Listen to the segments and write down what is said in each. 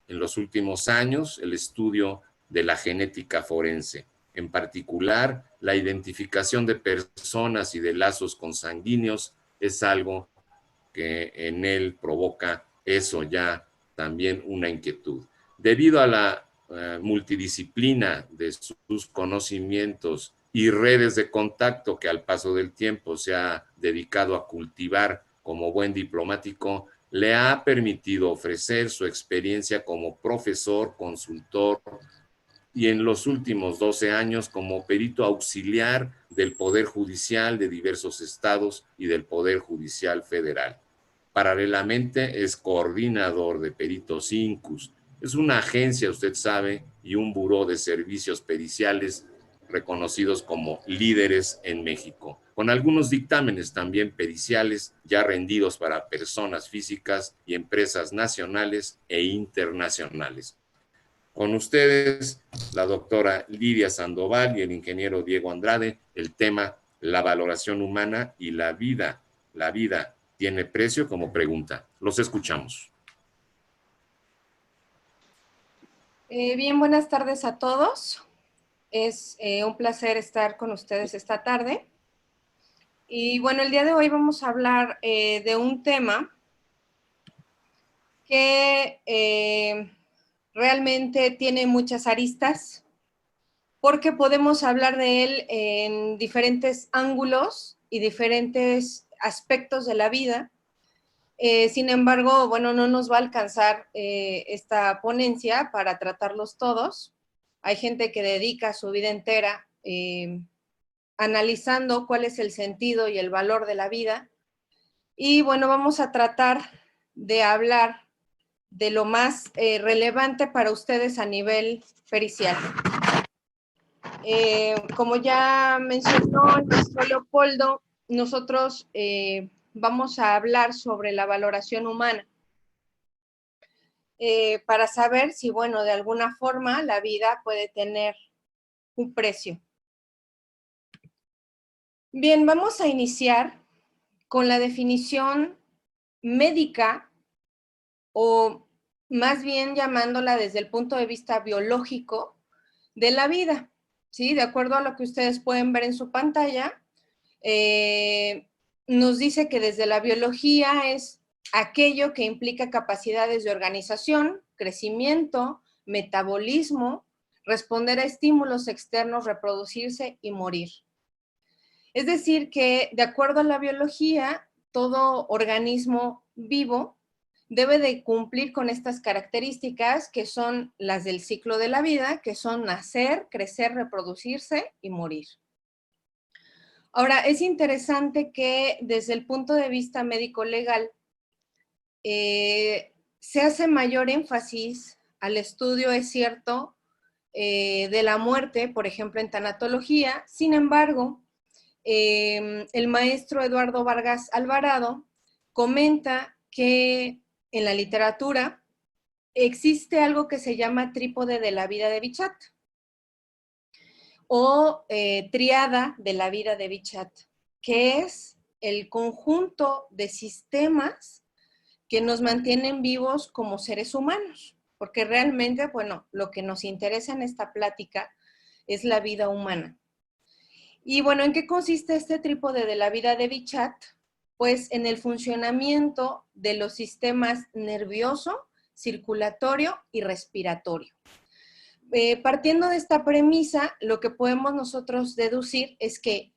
en los últimos años el estudio de la genética forense. En particular, la identificación de personas y de lazos consanguíneos es algo que en él provoca eso ya también una inquietud. Debido a la multidisciplina de sus conocimientos y redes de contacto que al paso del tiempo se ha dedicado a cultivar como buen diplomático, le ha permitido ofrecer su experiencia como profesor, consultor y en los últimos 12 años como perito auxiliar del Poder Judicial de diversos estados y del Poder Judicial Federal. Paralelamente es coordinador de Peritos Incus. Es una agencia, usted sabe, y un buró de servicios periciales reconocidos como líderes en México, con algunos dictámenes también periciales ya rendidos para personas físicas y empresas nacionales e internacionales. Con ustedes, la doctora Lidia Sandoval y el ingeniero Diego Andrade, el tema la valoración humana y la vida. La vida tiene precio como pregunta. Los escuchamos. Bien, buenas tardes a todos. Es un placer estar con ustedes esta tarde. Y bueno, el día de hoy vamos a hablar de un tema que realmente tiene muchas aristas, porque podemos hablar de él en diferentes ángulos y diferentes aspectos de la vida. Sin embargo, bueno, no nos va a alcanzar esta ponencia para tratarlos todos. Hay gente que dedica su vida entera analizando cuál es el sentido y el valor de la vida. Y bueno, vamos a tratar de hablar de lo más relevante para ustedes a nivel pericial. Como ya mencionó el maestro Leopoldo, nosotros vamos a hablar sobre la valoración humana. Para saber si, bueno, de alguna forma la vida puede tener un precio. Bien, vamos a iniciar con la definición médica, o más bien llamándola desde el punto de vista biológico de la vida, ¿sí? De acuerdo a lo que ustedes pueden ver en su pantalla, nos dice que desde la biología es aquello que implica capacidades de organización, crecimiento, metabolismo, responder a estímulos externos, reproducirse y morir. Es decir, que de acuerdo a la biología, todo organismo vivo debe de cumplir con estas características que son las del ciclo de la vida, que son nacer, crecer, reproducirse y morir. Ahora, es interesante que desde el punto de vista médico-legal se hace mayor énfasis al estudio, es cierto, de la muerte, por ejemplo, en tanatología. Sin embargo, el maestro Eduardo Vargas Alvarado comenta que en la literatura existe algo que se llama trípode de la vida de Bichat o triada de la vida de Bichat, que es el conjunto de sistemas que nos mantienen vivos como seres humanos, porque realmente, bueno, lo que nos interesa en esta plática es la vida humana. Y bueno, ¿en qué consiste este trípode de la vida de Bichat? Pues en el funcionamiento de los sistemas nervioso, circulatorio y respiratorio. Partiendo de esta premisa, lo que podemos nosotros deducir es que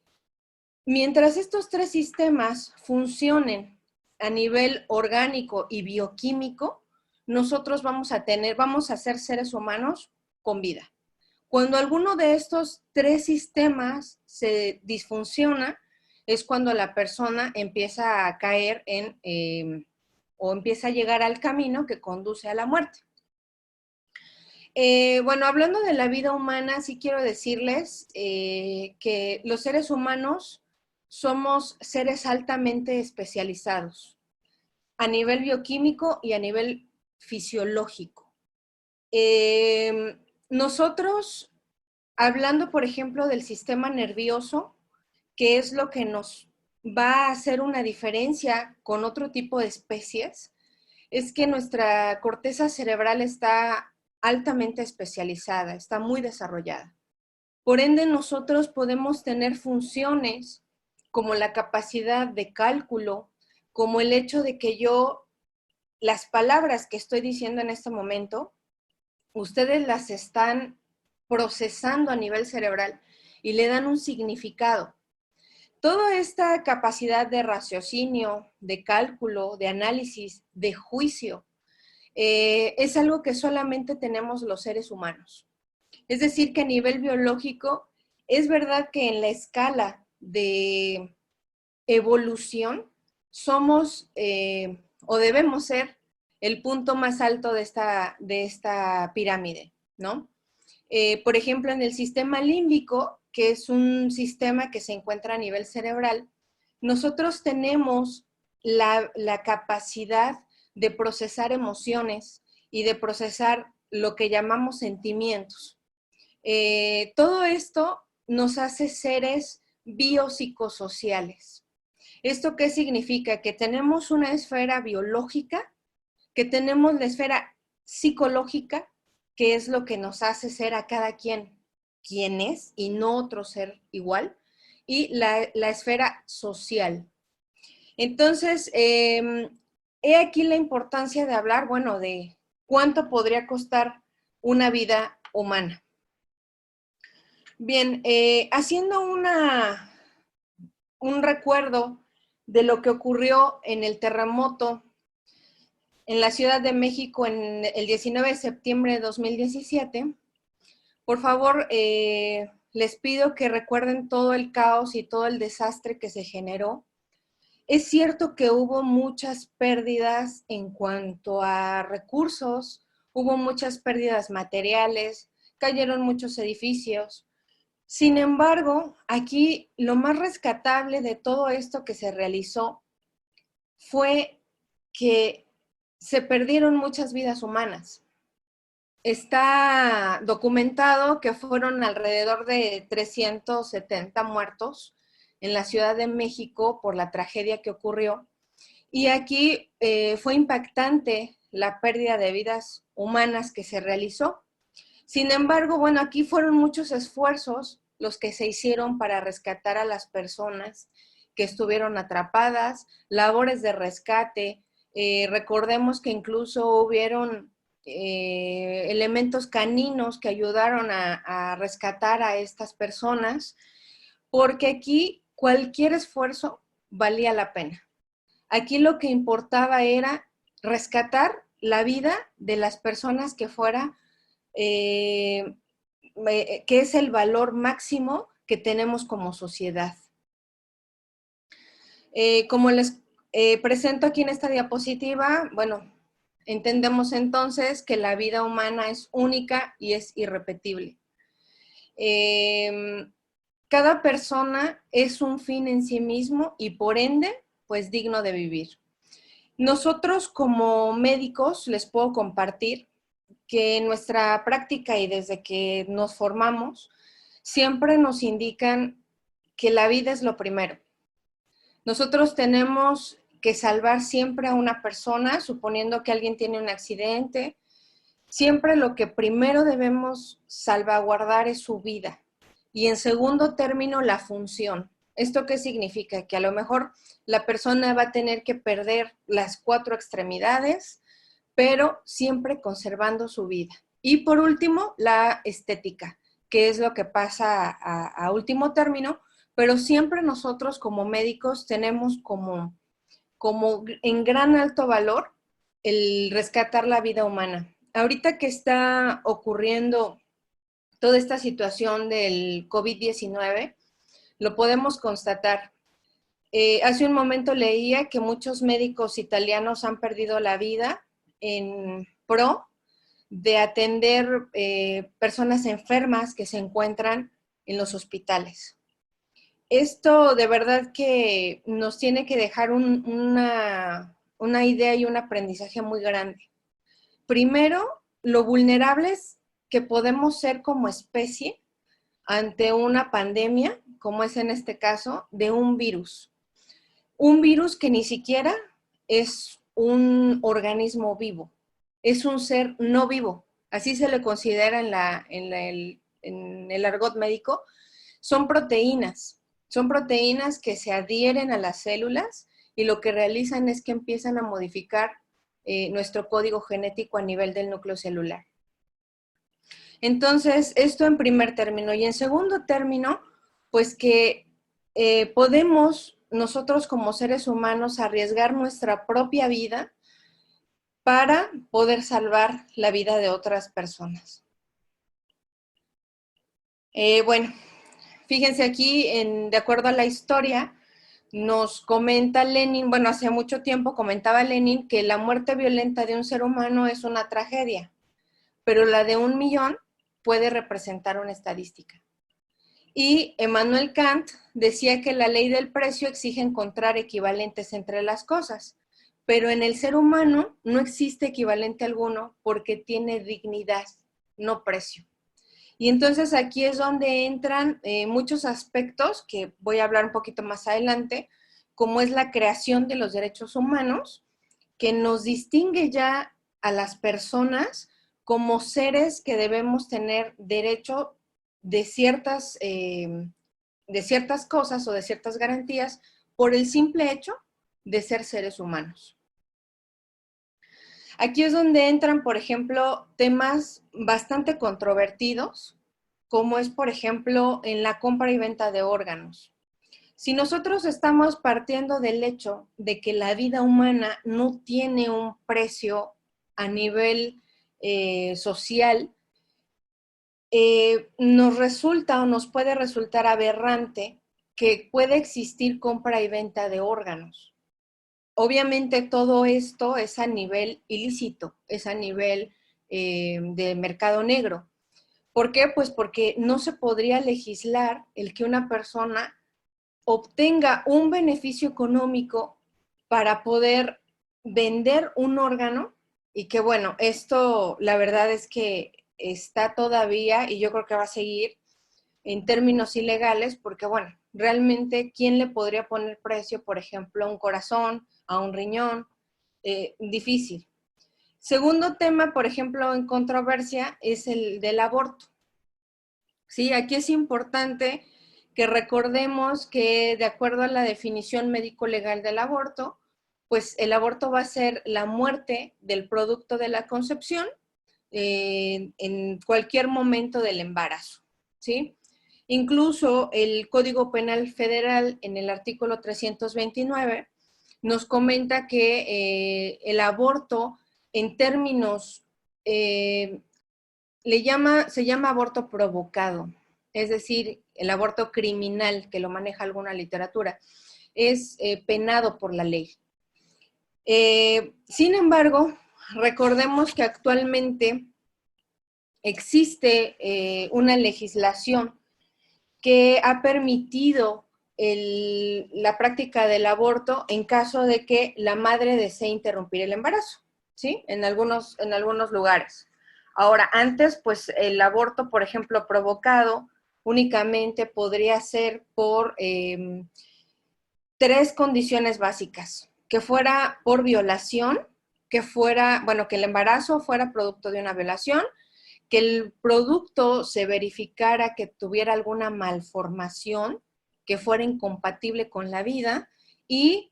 mientras estos tres sistemas funcionen a nivel orgánico y bioquímico, nosotros vamos a ser seres humanos con vida. Cuando alguno de estos tres sistemas se disfunciona, es cuando la persona empieza a caer o empieza a llegar al camino que conduce a la muerte. Bueno, hablando de la vida humana, sí quiero decirles que los seres humanos somos seres altamente especializados a nivel bioquímico y a nivel fisiológico. Nosotros, hablando, por ejemplo, del sistema nervioso, que es lo que nos va a hacer una diferencia con otro tipo de especies, es que nuestra corteza cerebral está altamente especializada, está muy desarrollada. Por ende, nosotros podemos tener funciones como la capacidad de cálculo, como el hecho de que las palabras que estoy diciendo en este momento, ustedes las están procesando a nivel cerebral y le dan un significado. Toda esta capacidad de raciocinio, de cálculo, de análisis, de juicio, es algo que solamente tenemos los seres humanos. Es decir, que a nivel biológico, es verdad que en la escala de evolución somos o debemos ser el punto más alto de esta pirámide, ¿no? Por ejemplo, en el sistema límbico, que es un sistema que se encuentra a nivel cerebral, nosotros tenemos la capacidad de procesar emociones y de procesar lo que llamamos sentimientos. Todo esto nos hace seres biopsicosociales. ¿Esto qué significa? Que tenemos una esfera biológica, que tenemos la esfera psicológica, que es lo que nos hace ser a cada quien es y no otro ser igual, y la esfera social. Entonces, he aquí la importancia de hablar, bueno, de cuánto podría costar una vida humana. Bien, haciendo un recuerdo de lo que ocurrió en el terremoto en la Ciudad de México en el 19 de septiembre de 2017, por favor, les pido que recuerden todo el caos y todo el desastre que se generó. Es cierto que hubo muchas pérdidas en cuanto a recursos, hubo muchas pérdidas materiales, cayeron muchos edificios. Sin embargo, aquí lo más rescatable de todo esto que se realizó fue que se perdieron muchas vidas humanas. Está documentado que fueron alrededor de 370 muertos en la Ciudad de México por la tragedia que ocurrió. Y aquí fue impactante la pérdida de vidas humanas que se realizó. Sin embargo, bueno, aquí fueron muchos esfuerzos los que se hicieron para rescatar a las personas que estuvieron atrapadas, labores de rescate. Recordemos que incluso hubieron elementos caninos que ayudaron a rescatar a estas personas, porque aquí cualquier esfuerzo valía la pena. Aquí lo que importaba era rescatar la vida de las personas que fuera, que es el valor máximo que tenemos como sociedad. Como les presento aquí en esta diapositiva, bueno, entendemos entonces que la vida humana es única y es irrepetible. Cada persona es un fin en sí mismo y por ende, pues digno de vivir. Nosotros como médicos les puedo compartir que en nuestra práctica y desde que nos formamos, siempre nos indican que la vida es lo primero. Nosotros tenemos que salvar siempre a una persona, suponiendo que alguien tiene un accidente. Siempre lo que primero debemos salvaguardar es su vida. Y en segundo término, la función. ¿Esto qué significa? Que a lo mejor la persona va a tener que perder las 4 extremidades, pero siempre conservando su vida. Y por último, la estética, que es lo que pasa a último término, pero siempre nosotros como médicos tenemos como en gran alto valor el rescatar la vida humana. Ahorita que está ocurriendo toda esta situación del COVID-19, lo podemos constatar. Hace un momento leía que muchos médicos italianos han perdido la vida en pro de atender personas enfermas que se encuentran en los hospitales. Esto de verdad que nos tiene que dejar una idea y un aprendizaje muy grande. Primero, lo vulnerables que podemos ser como especie ante una pandemia, como es en este caso, de un virus. Un virus que ni siquiera es un organismo vivo, es un ser no vivo, así se le considera en el argot médico. Son proteínas que se adhieren a las células y lo que realizan es que empiezan a modificar nuestro código genético a nivel del núcleo celular. Entonces, esto en primer término. Y en segundo término, pues que podemos nosotros como seres humanos arriesgar nuestra propia vida para poder salvar la vida de otras personas. Bueno, fíjense aquí, de acuerdo a la historia, nos comenta Lenin, bueno, hace mucho tiempo comentaba Lenin que la muerte violenta de un ser humano es una tragedia, pero la de 1.000.000 puede representar una estadística. Y Emmanuel Kant decía que la ley del precio exige encontrar equivalentes entre las cosas, pero en el ser humano no existe equivalente alguno porque tiene dignidad, no precio. Y entonces aquí es donde entran muchos aspectos que voy a hablar un poquito más adelante, como es la creación de los derechos humanos, que nos distingue ya a las personas como seres que debemos tener derecho de ciertas cosas o de ciertas garantías por el simple hecho de ser seres humanos. Aquí es donde entran, por ejemplo, temas bastante controvertidos, como es, por ejemplo, en la compra y venta de órganos. Si nosotros estamos partiendo del hecho de que la vida humana no tiene un precio a nivel social, nos resulta o nos puede resultar aberrante que puede existir compra y venta de órganos. Obviamente todo esto es a nivel ilícito, es a nivel de mercado negro. ¿Por qué? Pues porque no se podría legislar el que una persona obtenga un beneficio económico para poder vender un órgano y que bueno, esto la verdad es que está todavía y yo creo que va a seguir en términos ilegales porque bueno, realmente ¿quién le podría poner precio, por ejemplo, a un corazón, a un riñón? Difícil. Segundo tema, por ejemplo, en controversia es el del aborto. Sí, aquí es importante que recordemos que de acuerdo a la definición médico-legal del aborto, pues el aborto va a ser la muerte del producto de la concepción en cualquier momento del embarazo, ¿sí? Incluso el Código Penal Federal en el artículo 329 nos comenta que el aborto en términos se llama aborto provocado, es decir, el aborto criminal, que lo maneja alguna literatura, es penado por la ley. Sin embargo, recordemos que actualmente existe una legislación que ha permitido la práctica del aborto en caso de que la madre desee interrumpir el embarazo, ¿sí? En algunos lugares. Ahora, antes, pues el aborto, por ejemplo, provocado, únicamente podría ser por 3 condiciones básicas. Que fuera por violación, que fuera, bueno, que el embarazo fuera producto de una violación, que el producto se verificara que tuviera alguna malformación, que fuera incompatible con la vida, y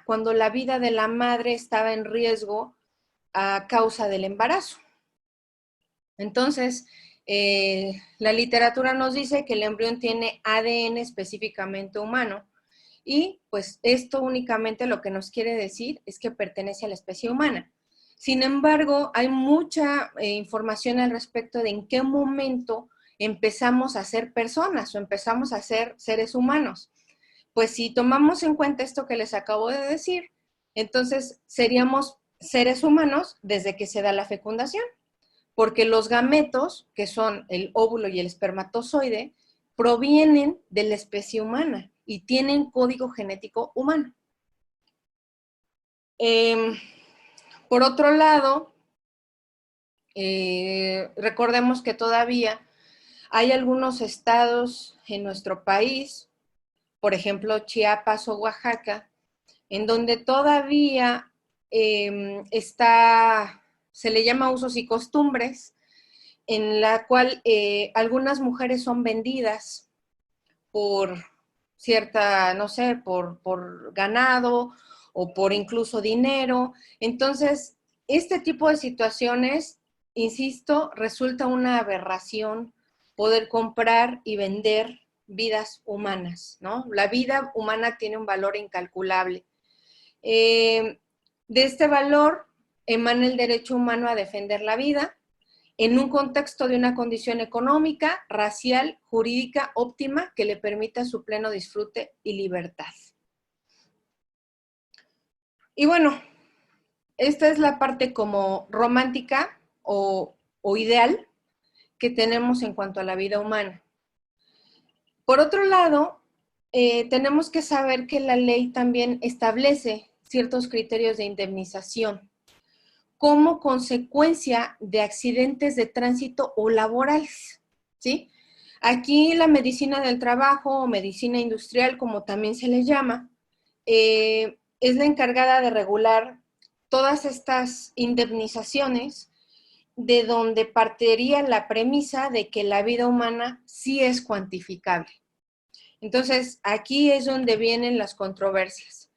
cuando la vida de la madre estaba en riesgo a causa del embarazo. Entonces, la literatura nos dice que el embrión tiene ADN específicamente humano y pues esto únicamente lo que nos quiere decir es que pertenece a la especie humana. Sin embargo, hay mucha información al respecto de en qué momento empezamos a ser personas o empezamos a ser seres humanos. Pues si tomamos en cuenta esto que les acabo de decir, entonces seríamos seres humanos desde que se da la fecundación porque los gametos, que son el óvulo y el espermatozoide, provienen de la especie humana y tienen código genético humano. Por otro lado, recordemos que todavía hay algunos estados en nuestro país, por ejemplo, Chiapas o Oaxaca, en donde todavía se le llama usos y costumbres, en la cual algunas mujeres son vendidas por cierta, no sé, por ganado o por incluso dinero. Entonces, este tipo de situaciones, insisto, resulta una aberración poder comprar y vender vidas humanas, ¿no? La vida humana tiene un valor incalculable. De este valor emana el derecho humano a defender la vida en un contexto de una condición económica, racial, jurídica óptima que le permita su pleno disfrute y libertad. Y bueno, esta es la parte como romántica o ideal que tenemos en cuanto a la vida humana. Por otro lado, tenemos que saber que la ley también establece ciertos criterios de indemnización como consecuencia de accidentes de tránsito o laborales, ¿sí? Aquí la medicina del trabajo o medicina industrial, como también se le llama, es la encargada de regular todas estas indemnizaciones, de donde partiría la premisa de que la vida humana sí es cuantificable. Entonces, aquí es donde vienen las controversias.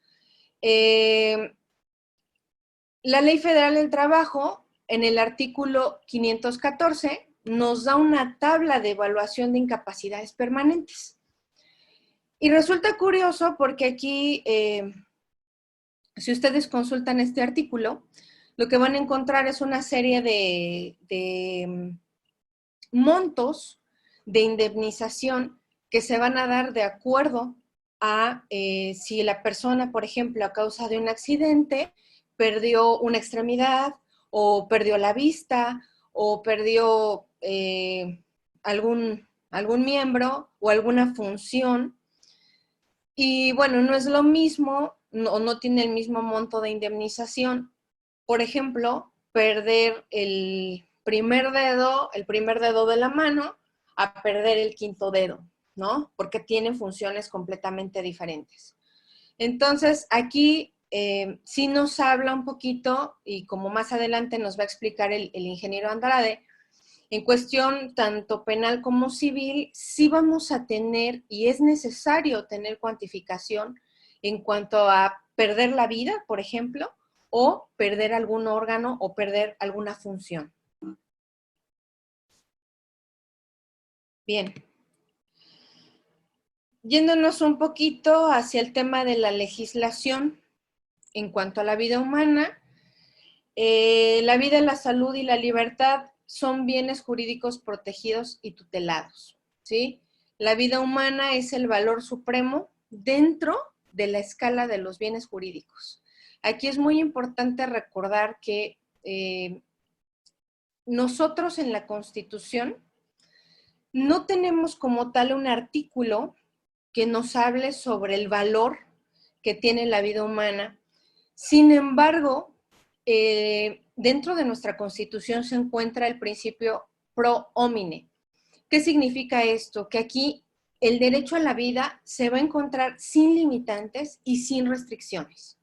La Ley Federal del Trabajo, en el artículo 514, nos da una tabla de evaluación de incapacidades permanentes. Y resulta curioso porque aquí, si ustedes consultan este artículo, lo que van a encontrar es una serie de montos de indemnización que se van a dar de acuerdo a si la persona, por ejemplo, a causa de un accidente, perdió una extremidad, o perdió la vista, o perdió algún miembro o alguna función. Y bueno, no es lo mismo, no tiene el mismo monto de indemnización. Por ejemplo, perder el primer dedo de la mano, a perder el quinto dedo, ¿no? Porque tienen funciones completamente diferentes. Entonces, aquí sí nos habla un poquito, y como más adelante nos va a explicar el ingeniero Andrade, en cuestión tanto penal como civil, sí vamos a tener, y es necesario tener cuantificación en cuanto a perder la vida, por ejemplo, o perder algún órgano o perder alguna función. Bien. Yéndonos un poquito hacia el tema de la legislación en cuanto a la vida humana, la vida, la salud y la libertad son bienes jurídicos protegidos y tutelados, ¿sí? La vida humana es el valor supremo dentro de la escala de los bienes jurídicos. Aquí es muy importante recordar que nosotros en la Constitución no tenemos como tal un artículo que nos hable sobre el valor que tiene la vida humana. Sin embargo, dentro de nuestra Constitución se encuentra el principio pro homine. ¿Qué significa esto? Que aquí el derecho a la vida se va a encontrar sin limitantes y sin restricciones.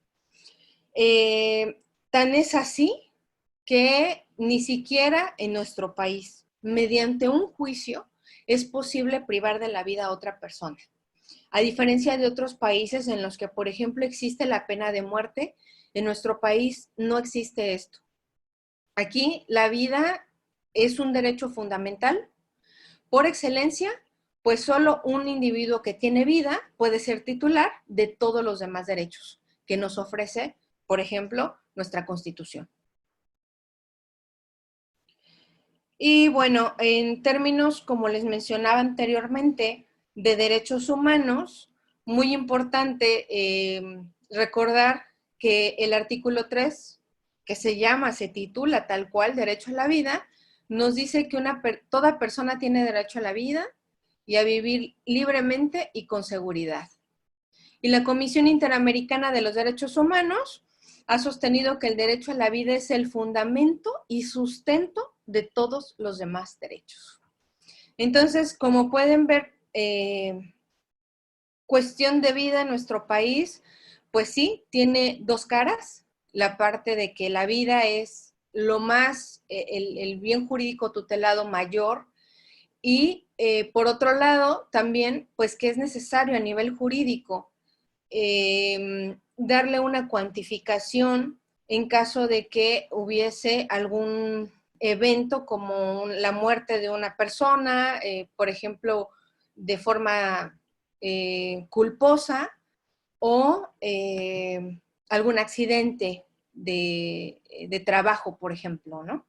Tan es así que ni siquiera en nuestro país, mediante un juicio, es posible privar de la vida a otra persona. A diferencia de otros países en los que, por ejemplo, existe la pena de muerte, en nuestro país no existe esto. Aquí la vida es un derecho fundamental. Por excelencia, pues solo un individuo que tiene vida puede ser titular de todos los demás derechos que nos ofrece, por ejemplo, nuestra Constitución. Y bueno, en términos, como les mencionaba anteriormente, de derechos humanos, muy importante recordar que el artículo 3, que se titula tal cual, Derecho a la Vida, nos dice que toda persona tiene derecho a la vida y a vivir libremente y con seguridad. Y la Comisión Interamericana de los Derechos Humanos ha sostenido que el derecho a la vida es el fundamento y sustento de todos los demás derechos. Entonces, como pueden ver, cuestión de vida en nuestro país, pues sí, tiene dos caras. la parte de que la vida es lo más, el bien jurídico tutelado mayor, y por otro lado también, pues que es necesario a nivel jurídico darle una cuantificación en caso de que hubiese algún evento como la muerte de una persona, por ejemplo, de forma culposa, o algún accidente de trabajo, por ejemplo, ¿no?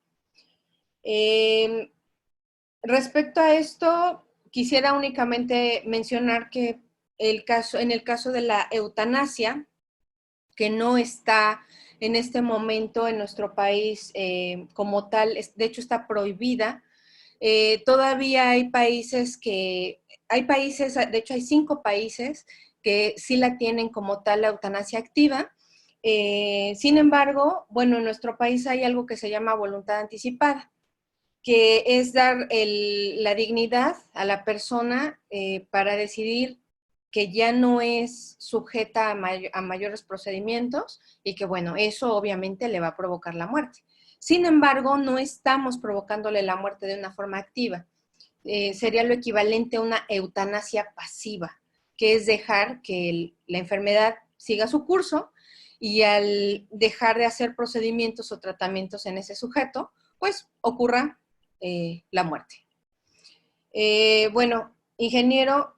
Respecto a esto, quisiera únicamente mencionar que en el caso de la eutanasia, que no está en este momento en nuestro país como tal, de hecho está prohibida. Todavía hay países, de hecho hay 5 países que sí la tienen como tal la eutanasia activa. Sin embargo, bueno, en nuestro país hay algo que se llama voluntad anticipada, que es dar la dignidad a la persona para decidir que ya no es sujeta a mayores procedimientos y que, bueno, eso obviamente le va a provocar la muerte. Sin embargo, no estamos provocándole la muerte de una forma activa. Sería lo equivalente a una eutanasia pasiva, que es dejar que la enfermedad siga su curso, y al dejar de hacer procedimientos o tratamientos en ese sujeto, pues ocurra la muerte. Bueno, ingeniero,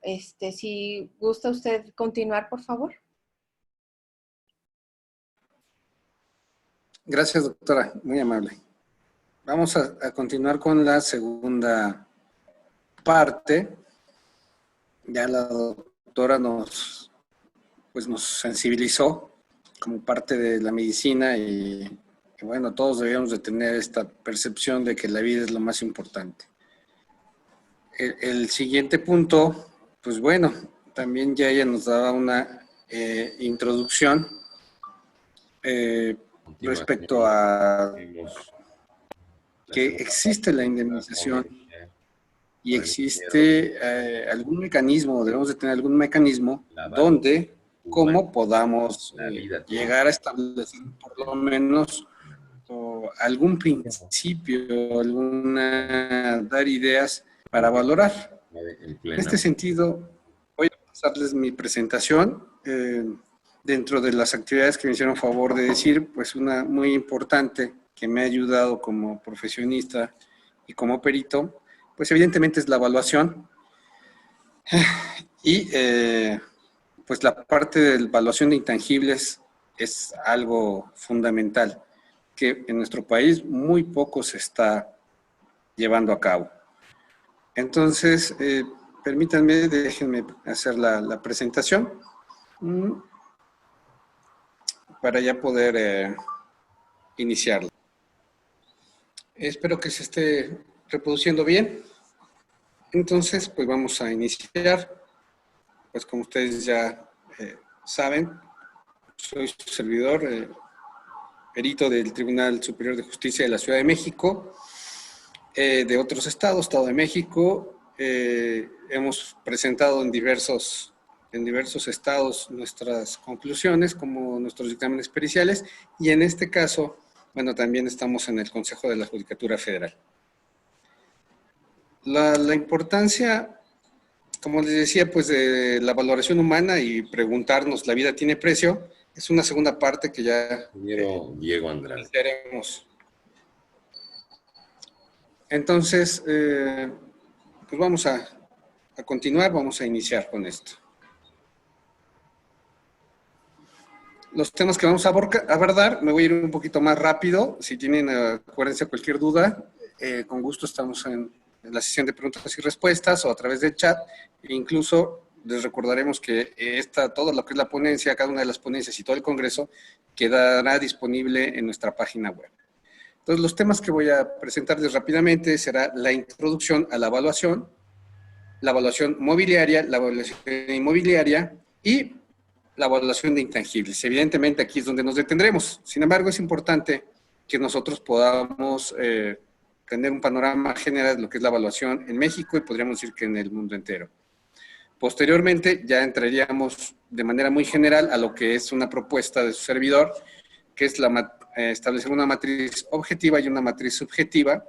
si gusta usted continuar, por favor. Gracias, doctora, muy amable. Vamos a continuar con la segunda parte. Ya la doctora nos sensibilizó como parte de la medicina y bueno, todos debemos de tener esta percepción de que la vida es lo más importante. El siguiente punto, pues bueno, también ya ella nos daba una introducción respecto a que existe la indemnización y existe algún mecanismo, debemos de tener algún mecanismo donde cómo podamos llegar a establecer por lo menos algún principio, dar ideas para valorar. En este sentido, voy a pasarles mi presentación. Dentro de las actividades que me hicieron favor de decir, pues una muy importante que me ha ayudado como profesionista y como perito, pues evidentemente es la evaluación. Y pues la parte de la evaluación de intangibles es algo fundamental que en nuestro país muy poco se está llevando a cabo. Entonces, permítanme, déjenme hacer la presentación para ya poder iniciarla. Espero que se esté reproduciendo bien. Entonces, pues vamos a iniciar. Pues como ustedes ya saben, soy su servidor, perito del Tribunal Superior de Justicia de la Ciudad de México, de otros estados, Estado de México. Hemos presentado en diversos estados nuestras conclusiones, como nuestros dictámenes periciales, y en este caso, bueno, también estamos en el Consejo de la Judicatura Federal. La importancia, como les decía, pues de la valoración humana y preguntarnos, ¿la vida tiene precio? Es una segunda parte que ya Diego Andrade. iniciaremos. Entonces, pues vamos a continuar, vamos a iniciar con esto. Los temas que vamos a abordar, me voy a ir un poquito más rápido. Si tienen, acuérdense, cualquier duda, con gusto estamos en la sesión de preguntas y respuestas o a través del chat. E incluso les recordaremos que todo lo que es la ponencia, cada una de las ponencias y todo el congreso quedará disponible en nuestra página web. Entonces, los temas que voy a presentarles rápidamente será la introducción a la evaluación mobiliaria, la evaluación inmobiliaria y la evaluación de intangibles. Evidentemente, aquí es donde nos detendremos. Sin embargo, es importante que nosotros podamos tener un panorama general de lo que es la evaluación en México y podríamos decir que en el mundo entero. Posteriormente, ya entraríamos de manera muy general a lo que es una propuesta de su servidor que es establecer una matriz objetiva y una matriz subjetiva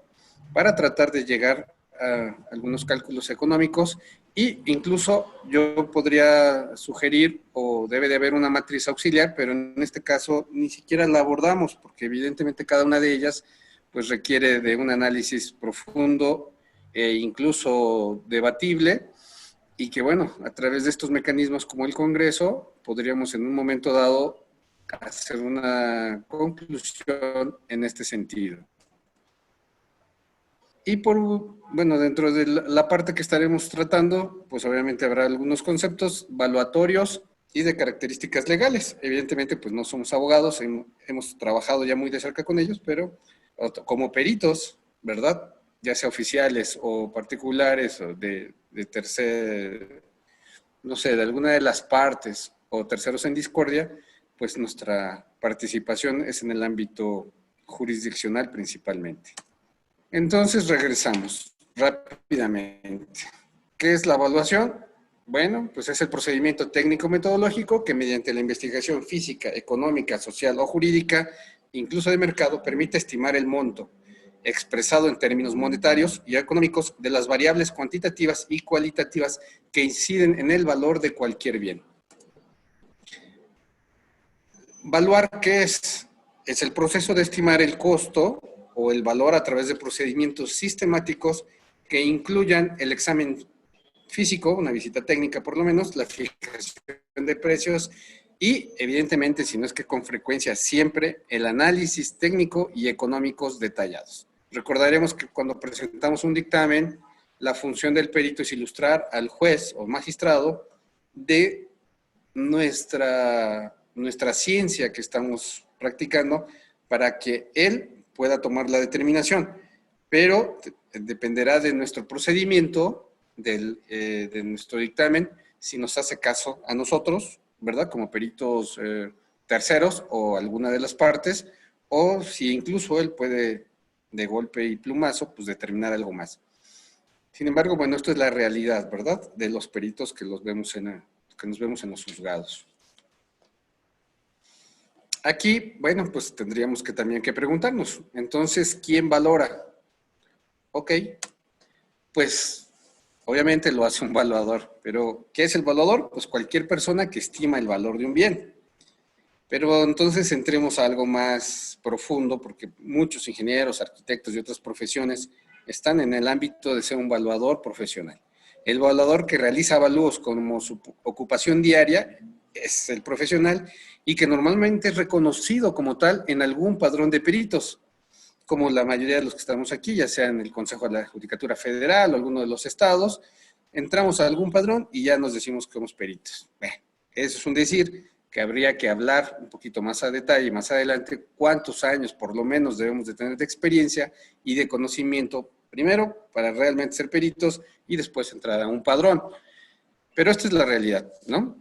para tratar de llegar a algunos cálculos económicos, y incluso yo podría sugerir, o debe de haber una matriz auxiliar, pero en este caso ni siquiera la abordamos, porque evidentemente cada una de ellas pues requiere de un análisis profundo e incluso debatible, y que bueno, a través de estos mecanismos como el Congreso, podríamos en un momento dado hacer una conclusión en este sentido. Y bueno, dentro de la parte que estaremos tratando, pues obviamente habrá algunos conceptos valuatorios y de características legales. Evidentemente, pues no somos abogados, hemos trabajado ya muy de cerca con ellos, pero como peritos, ¿verdad? Ya sea oficiales o particulares o de tercer, no sé, de alguna de las partes o terceros en discordia, pues nuestra participación es en el ámbito jurisdiccional principalmente. Entonces regresamos rápidamente. ¿Qué es la evaluación? Bueno, pues es el procedimiento técnico-metodológico que mediante la investigación física, económica, social o jurídica, incluso de mercado, permite estimar el monto, expresado en términos monetarios y económicos, de las variables cuantitativas y cualitativas que inciden en el valor de cualquier bien. ¿Valuar qué es? Es el proceso de estimar el costo o el valor a través de procedimientos sistemáticos que incluyan el examen físico, una visita técnica por lo menos, la fijación de precios y, evidentemente, si no es que con frecuencia, siempre el análisis técnico y económicos detallados. Recordaremos que cuando presentamos un dictamen, la función del perito es ilustrar al juez o magistrado de nuestra ciencia que estamos practicando para que él pueda tomar la determinación, pero dependerá de nuestro procedimiento, de nuestro dictamen, si nos hace caso a nosotros, ¿verdad? Como peritos terceros o alguna de las partes, o si incluso él puede de golpe y plumazo, pues determinar algo más. Sin embargo, bueno, esto es la realidad, ¿verdad? De los peritos que nos vemos en los juzgados. Aquí, bueno, pues tendríamos que también que preguntarnos, entonces, ¿quién valora? Ok, pues obviamente lo hace un valuador, pero ¿qué es el valuador? Pues cualquier persona que estima el valor de un bien. Pero entonces entremos a algo más profundo, porque muchos ingenieros, arquitectos y otras profesiones están en el ámbito de ser un valuador profesional. El valuador que realiza avalúos como su ocupación diaria es el profesional y que normalmente es reconocido como tal en algún padrón de peritos, como la mayoría de los que estamos aquí, ya sea en el Consejo de la Judicatura Federal o alguno de los estados, entramos a algún padrón y ya nos decimos que somos peritos. Eso es un decir que habría que hablar un poquito más a detalle más adelante, cuántos años por lo menos debemos de tener de experiencia y de conocimiento, primero para realmente ser peritos y después entrar a un padrón. Pero esta es la realidad, ¿no?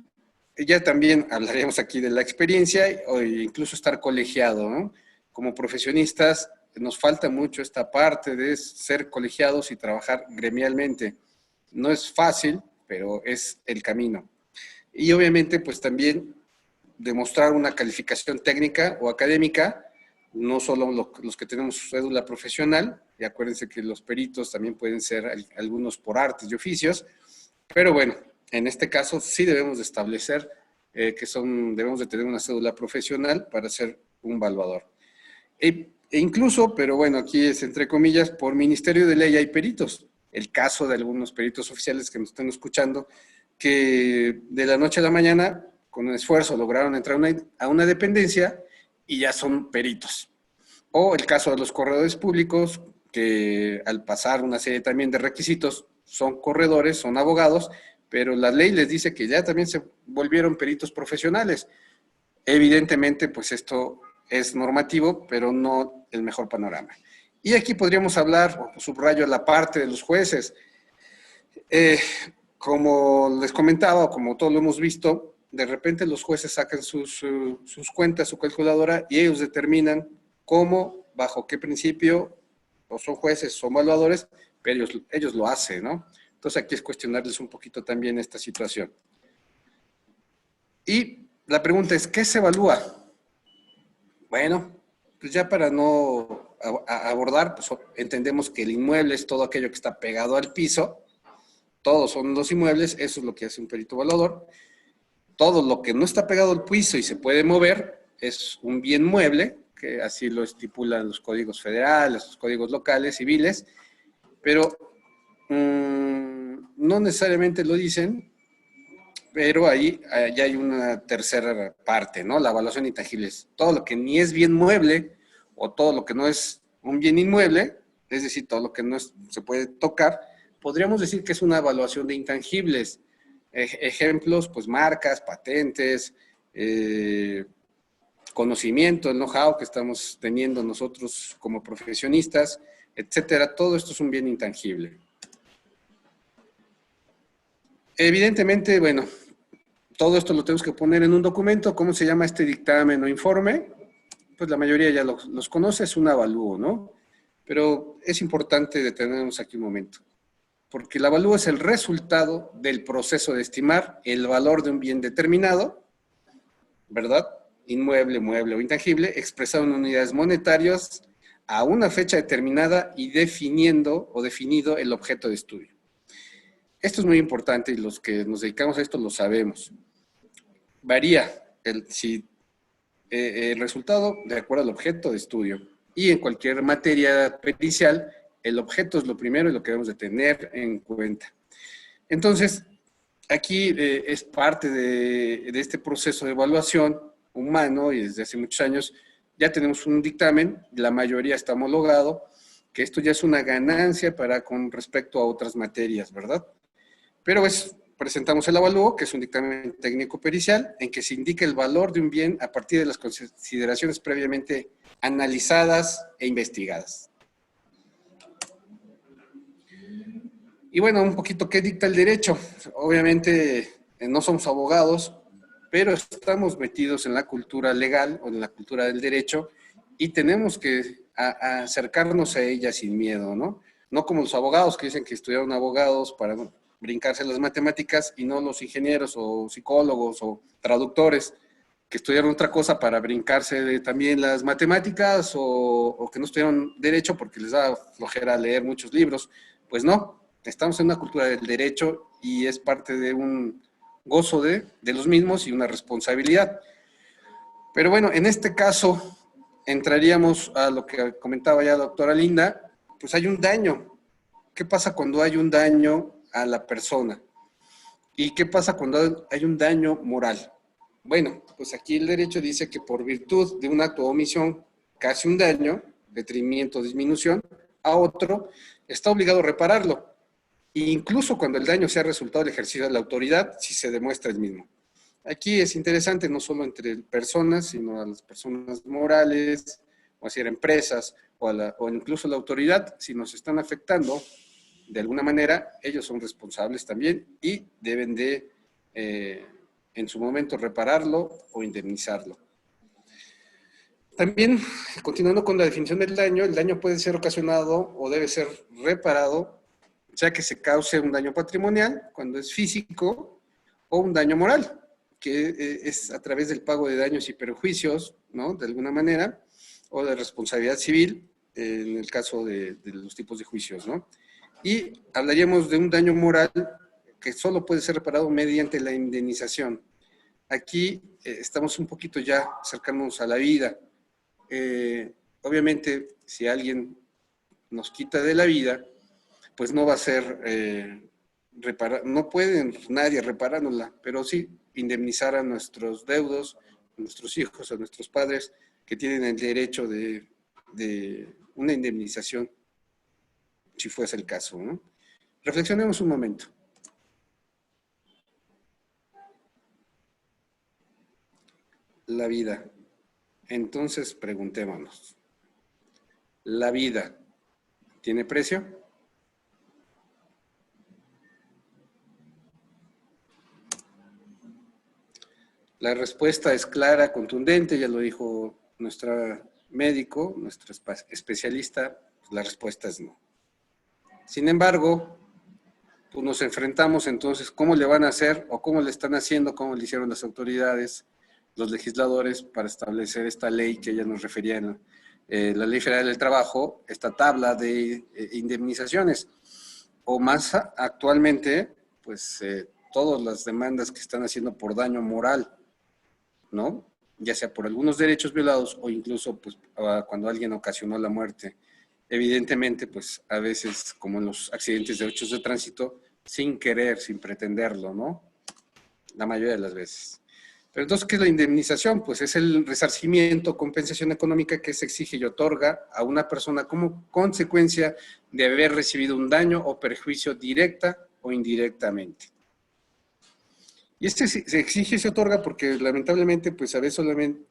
Ya también hablaríamos aquí de la experiencia o incluso estar colegiado, ¿no? Como profesionistas nos falta mucho esta parte de ser colegiados y trabajar gremialmente. No es fácil, pero es el camino. Y obviamente pues también demostrar una calificación técnica o académica, no solo los que tenemos cédula profesional, y acuérdense que los peritos también pueden ser algunos por artes y oficios, pero bueno, en este caso sí debemos de establecer debemos de tener una cédula profesional para ser un valuador. E incluso, pero bueno, aquí es entre comillas, por Ministerio de Ley hay peritos. El caso de algunos peritos oficiales que nos están escuchando, que de la noche a la mañana, con un esfuerzo, lograron entrar a una dependencia y ya son peritos. O el caso de los corredores públicos, que al pasar una serie también de requisitos, son corredores, son abogados, pero la ley les dice que ya también se volvieron peritos profesionales. Evidentemente, pues esto es normativo, pero no el mejor panorama. Y aquí podríamos hablar, o subrayo la parte de los jueces. Como les comentaba, o como todos lo hemos visto, de repente los jueces sacan sus cuentas, su calculadora, y ellos determinan cómo, bajo qué principio, o son jueces, son evaluadores, pero ellos lo hacen, ¿no? Entonces aquí es cuestionarles un poquito también esta situación. Y la pregunta es, ¿qué se evalúa? Bueno, pues ya para no abordar, pues entendemos que el inmueble es todo aquello que está pegado al piso. Todos son los inmuebles, eso es lo que hace un perito evaluador. Todo lo que no está pegado al piso y se puede mover es un bien mueble, que así lo estipulan los códigos federales, los códigos locales, civiles, pero no necesariamente lo dicen, pero ahí ya hay una tercera parte, ¿no? La evaluación de intangibles. Todo lo que ni es bien mueble o todo lo que no es un bien inmueble, es decir, todo lo que no se puede tocar, podríamos decir que es una evaluación de intangibles. Ejemplos, pues marcas, patentes, conocimiento, el know-how que estamos teniendo nosotros como profesionistas, etcétera. Todo esto es un bien intangible. Evidentemente, bueno, todo esto lo tenemos que poner en un documento. ¿Cómo se llama este dictamen o informe? Pues la mayoría ya los conoce, es un avalúo, ¿no? Pero es importante detenernos aquí un momento, porque el avalúo es el resultado del proceso de estimar el valor de un bien determinado, ¿verdad? Inmueble, mueble o intangible, expresado en unidades monetarias a una fecha determinada y definiendo o definido el objeto de estudio. Esto es muy importante y los que nos dedicamos a esto lo sabemos. Varía el resultado de acuerdo al objeto de estudio. Y en cualquier materia pericial, el objeto es lo primero y lo que debemos de tener en cuenta. Entonces, aquí es parte de este proceso de evaluación humano y desde hace muchos años ya tenemos un dictamen, la mayoría está homologado, que esto ya es una ganancia con respecto a otras materias, ¿verdad? Pero presentamos el avalúo, que es un dictamen técnico pericial, en que se indica el valor de un bien a partir de las consideraciones previamente analizadas e investigadas. Y bueno, un poquito, ¿qué dicta el derecho? Obviamente no somos abogados, pero estamos metidos en la cultura legal o en la cultura del derecho y tenemos que acercarnos a ella sin miedo, ¿no? No como los abogados que dicen que estudiaron abogados para brincarse las matemáticas y no los ingenieros o psicólogos o traductores que estudiaron otra cosa para brincarse también las matemáticas o que no estudiaron derecho porque les da flojera leer muchos libros. Pues no, estamos en una cultura del derecho y es parte de un gozo de los mismos y una responsabilidad. Pero bueno, en este caso entraríamos a lo que comentaba ya la doctora Linda, pues hay un daño. ¿Qué pasa cuando hay un daño a la persona? ¿Y qué pasa cuando hay un daño moral? Bueno, pues aquí el derecho dice que por virtud de un acto o omisión que hace un daño, detrimento o disminución, a otro, está obligado a repararlo, incluso cuando el daño sea resultado del ejercicio de la autoridad, si se demuestra el mismo. Aquí es interesante no solo entre personas, sino a las personas morales, o hacia empresas, o incluso la autoridad, si nos están afectando, de alguna manera, ellos son responsables también y deben de, en su momento, repararlo o indemnizarlo. También, continuando con la definición del daño, el daño puede ser ocasionado o debe ser reparado, ya que se cause un daño patrimonial, cuando es físico, o un daño moral, que es a través del pago de daños y perjuicios, ¿no? De alguna manera, o de responsabilidad civil, en el caso de los tipos de juicios, ¿no? Y hablaríamos de un daño moral que solo puede ser reparado mediante la indemnización. Aquí estamos un poquito ya acercándonos a la vida. Obviamente, si alguien nos quita de la vida, pues no va a ser no puede nadie reparándola, pero sí indemnizar a nuestros deudos, a nuestros hijos, a nuestros padres que tienen el derecho de una indemnización, si fuese el caso, ¿no? Reflexionemos un momento. La vida. Entonces, preguntémonos. ¿La vida tiene precio? La respuesta es clara, contundente, ya lo dijo nuestra médico, nuestra especialista, pues la respuesta es no. Sin embargo, pues nos enfrentamos entonces, ¿cómo le van a hacer o cómo le están haciendo, cómo le hicieron las autoridades los legisladores para establecer esta ley que ya nos refería en la Ley Federal del Trabajo, esta tabla de indemnizaciones. O más actualmente, pues todas las demandas que están haciendo por daño moral, ¿no? Ya sea por algunos derechos violados o incluso pues, cuando alguien ocasionó la muerte. Evidentemente, pues a veces, como en los accidentes de hechos de tránsito, sin querer, sin pretenderlo, ¿no? La mayoría de las veces. Pero entonces, ¿qué es la indemnización? Pues es el resarcimiento, compensación económica que se exige y otorga a una persona como consecuencia de haber recibido un daño o perjuicio directa o indirectamente. Y este se exige y se otorga porque lamentablemente, pues a veces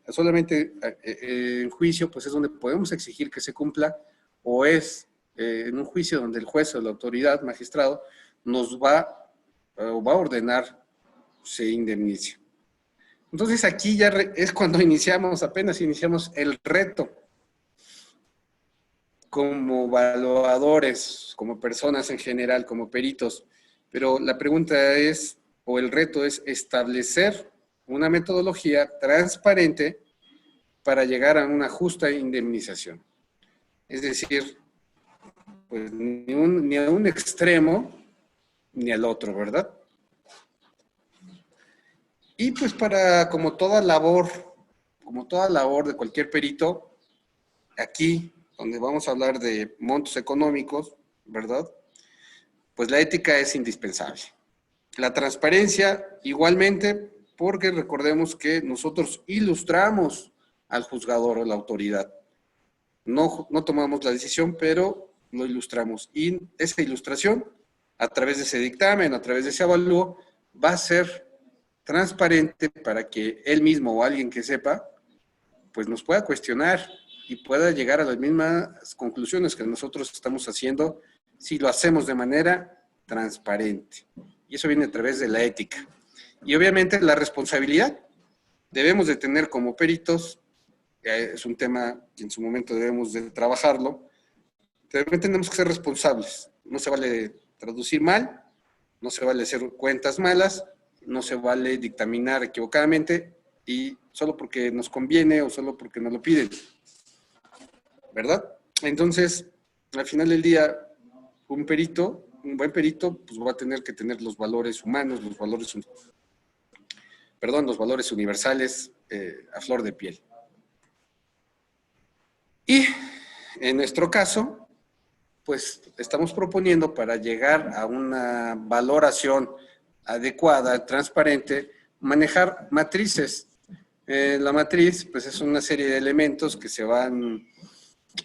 solamente en juicio, pues es donde podemos exigir que se cumpla, o es en un juicio donde el juez o la autoridad, magistrado, nos va a ordenar se indemnice. Entonces aquí ya es cuando apenas iniciamos el reto como evaluadores, como personas en general, como peritos. Pero la pregunta es, o el reto es establecer una metodología transparente para llegar a una justa indemnización. Es decir, pues ni a un extremo ni al otro, ¿verdad? Y pues como toda labor de cualquier perito, aquí donde vamos a hablar de montos económicos, ¿verdad? Pues la ética es indispensable. La transparencia igualmente, porque recordemos que nosotros ilustramos al juzgador o la autoridad. No tomamos la decisión, pero lo ilustramos. Y esa ilustración, a través de ese dictamen, a través de ese avalúo, va a ser transparente para que él mismo o alguien que sepa, pues nos pueda cuestionar y pueda llegar a las mismas conclusiones que nosotros estamos haciendo si lo hacemos de manera transparente. Y eso viene a través de la ética. Y obviamente la responsabilidad. Debemos de tener como peritos, es un tema que en su momento debemos de trabajarlo, también tenemos que ser responsables. No se vale traducir mal, no se vale hacer cuentas malas, no se vale dictaminar equivocadamente y solo porque nos conviene o solo porque nos lo piden, ¿verdad? Entonces, al final del día, un buen perito, pues va a tener que tener los valores humanos, los valores universales a flor de piel. Y en nuestro caso, pues estamos proponiendo para llegar a una valoración adecuada, transparente, manejar matrices. La matriz, pues es una serie de elementos que se van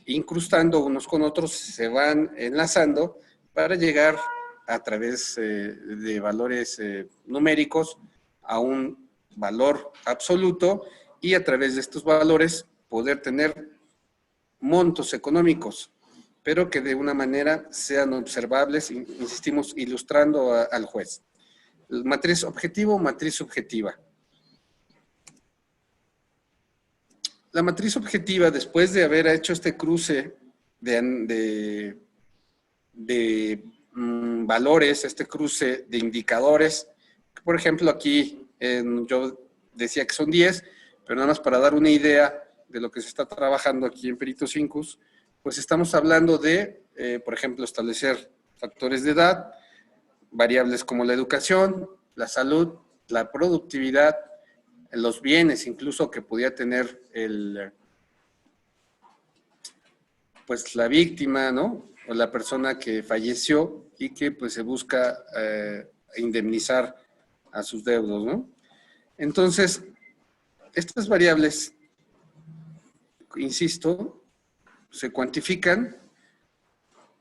incrustando unos con otros, se van enlazando para llegar a través de valores numéricos a un valor absoluto y a través de estos valores poder tener montos económicos, pero que de una manera sean observables, insistimos, ilustrando al juez. Matriz objetivo, matriz subjetiva. La matriz objetiva, después de haber hecho este cruce de valores, este cruce de indicadores, por ejemplo, aquí yo decía que son 10, pero nada más para dar una idea de lo que se está trabajando aquí en Peritos Incus, pues estamos hablando de, por ejemplo, establecer factores de edad, variables como la educación, la salud, la productividad, los bienes incluso que podía tener pues la víctima, ¿no? O la persona que falleció y que pues se busca indemnizar a sus deudos, ¿no? Entonces, estas variables, insisto, se cuantifican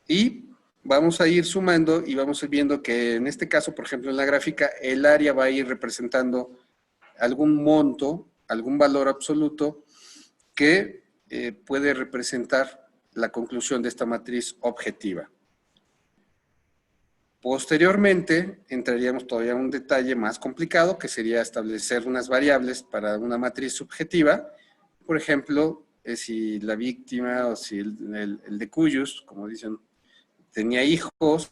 y vamos a ir sumando y vamos a ir viendo que en este caso, por ejemplo, en la gráfica, el área va a ir representando algún monto, algún valor absoluto que puede representar la conclusión de esta matriz objetiva. Posteriormente, entraríamos todavía en un detalle más complicado, que sería establecer unas variables para una matriz subjetiva. Por ejemplo, si la víctima o si el de cuyos, como dicen, tenía hijos,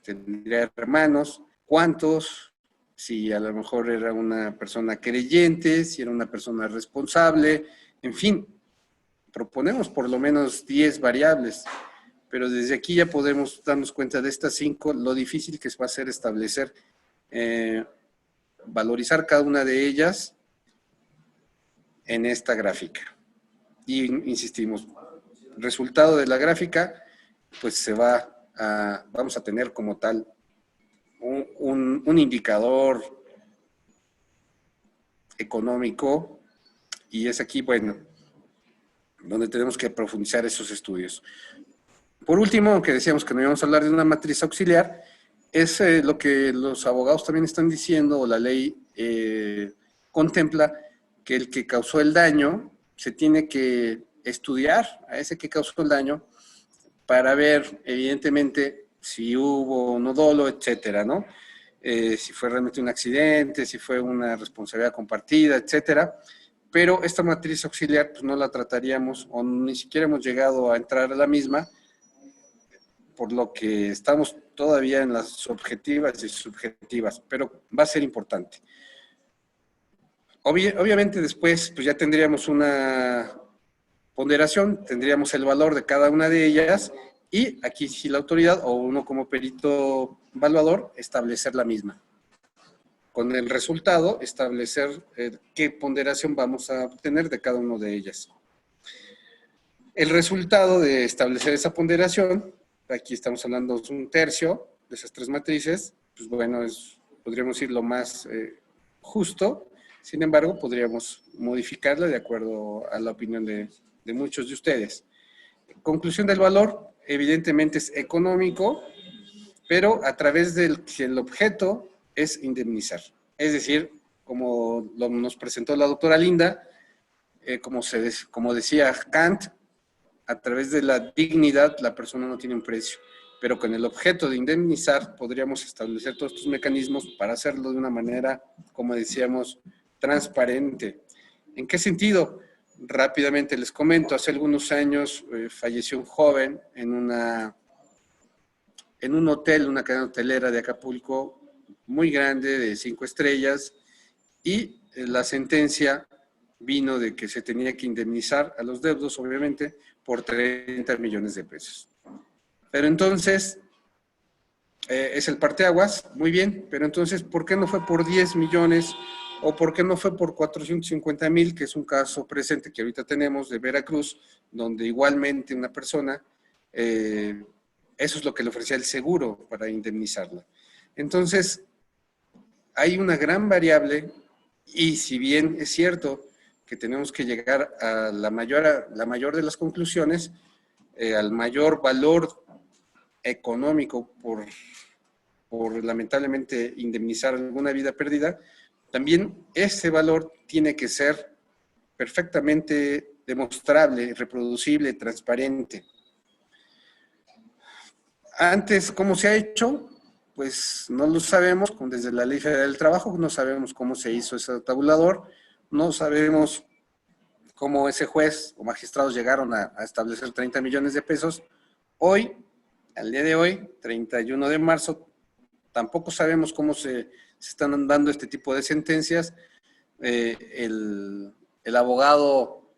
tendría hermanos, cuántos si a lo mejor era una persona creyente, si era una persona responsable, en fin, proponemos por lo menos 10 variables, pero desde aquí ya podemos darnos cuenta de estas 5, lo difícil que va a ser establecer, valorizar cada una de ellas en esta gráfica. Y insistimos, resultado de la gráfica, pues vamos a tener como tal un indicador económico, y es aquí, bueno, donde tenemos que profundizar esos estudios. Por último, aunque decíamos que no íbamos a hablar de una matriz auxiliar, es lo que los abogados también están diciendo, o la ley contempla que el que causó el daño se tiene que estudiar a ese que causó el daño para ver, evidentemente, si hubo no dolo, etcétera, ¿no? Si fue realmente un accidente, si fue una responsabilidad compartida, etcétera. Pero esta matriz auxiliar pues no la trataríamos, o ni siquiera hemos llegado a entrar a la misma, por lo que estamos todavía en las objetivas y subjetivas, pero va a ser importante. Obviamente después pues ya tendríamos una ponderación, tendríamos el valor de cada una de ellas, y aquí sí la autoridad o uno como perito evaluador establecer la misma. Con el resultado, establecer qué ponderación vamos a obtener de cada una de ellas. El resultado de establecer esa ponderación, aquí estamos hablando de 1/3 de esas 3 matrices, pues bueno, podríamos decir lo más justo. Sin embargo, podríamos modificarla de acuerdo a la opinión de muchos de ustedes. Conclusión del valor, evidentemente es económico, pero a través del que el objeto es indemnizar. Es decir, como nos presentó la doctora Linda, como decía Kant, a través de la dignidad la persona no tiene un precio, pero con el objeto de indemnizar podríamos establecer todos estos mecanismos para hacerlo de una manera, como decíamos, transparente. ¿En qué sentido? Rápidamente les comento, hace algunos años falleció un joven en un hotel, una cadena hotelera de Acapulco, muy grande, de 5 estrellas, y la sentencia vino de que se tenía que indemnizar a los deudos, obviamente, por 30 millones de pesos. Pero entonces, es el parteaguas, muy bien, pero entonces, ¿por qué no fue por 10 millones o por qué no fue por 450,000, que es un caso presente que ahorita tenemos de Veracruz, donde igualmente una persona, eso es lo que le ofrecía el seguro para indemnizarla? Entonces, hay una gran variable, y si bien es cierto que tenemos que llegar a la mayor de las conclusiones, al mayor valor económico por lamentablemente indemnizar alguna vida perdida, también ese valor tiene que ser perfectamente demostrable, reproducible, transparente. Antes, ¿cómo se ha hecho? Pues no lo sabemos, desde la Ley Federal del Trabajo no sabemos cómo se hizo ese tabulador, no sabemos cómo ese juez o magistrados llegaron a establecer 30 millones de pesos. Hoy, al día de hoy, 31 de marzo, tampoco sabemos cómo se están dando este tipo de sentencias. El abogado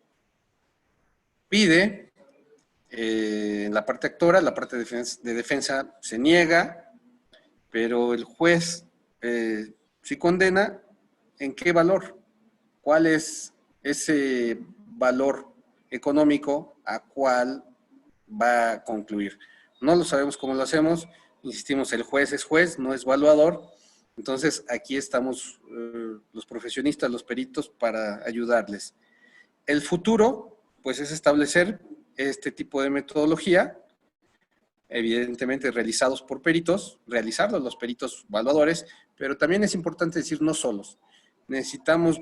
pide en la parte actora, la parte de defensa se niega, pero el juez sí condena. ¿En qué valor? ¿Cuál es ese valor económico a cuál va a concluir? No lo sabemos cómo lo hacemos. Insistimos, el juez es juez, no es evaluador. Entonces, aquí estamos los profesionistas, los peritos, para ayudarles. El futuro, pues, es establecer este tipo de metodología, evidentemente realizados por peritos, realizarlos los peritos evaluadores, pero también es importante decir no solos. Necesitamos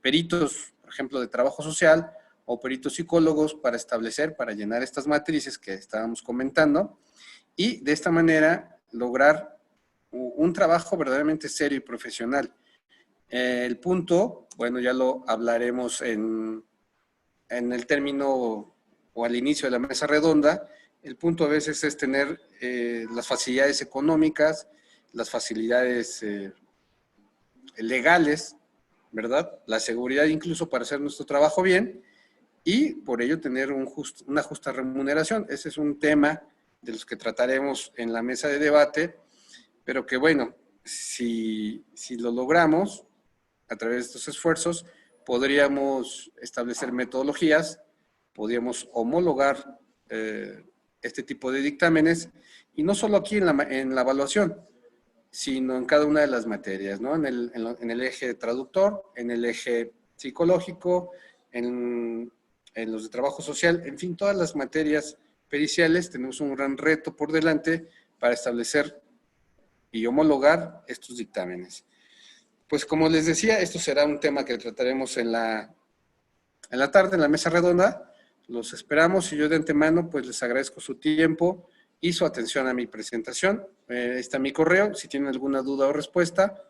peritos, por ejemplo, de trabajo social o peritos psicólogos para establecer, para llenar estas matrices que estábamos comentando, y de esta manera lograr un trabajo verdaderamente serio y profesional. El punto, bueno, ya lo hablaremos en el término o al inicio de la mesa redonda. El punto a veces es tener las facilidades económicas, las facilidades legales, ¿verdad? La seguridad incluso para hacer nuestro trabajo bien y por ello tener una justa remuneración. Ese es un tema de los que trataremos en la mesa de debate, pero que bueno, si lo logramos a través de estos esfuerzos, podríamos establecer metodologías, podríamos homologar este tipo de dictámenes, y no solo aquí en la evaluación, sino en cada una de las materias, ¿no? En el eje traductor, en el eje psicológico, en los de trabajo social, en fin, todas las materias periciales tenemos un gran reto por delante para establecer y homologar estos dictámenes. Pues como les decía, esto será un tema que trataremos en la tarde, en la mesa redonda. Los esperamos y yo de antemano pues les agradezco su tiempo y su atención a mi presentación. Está mi correo, si tienen alguna duda o respuesta,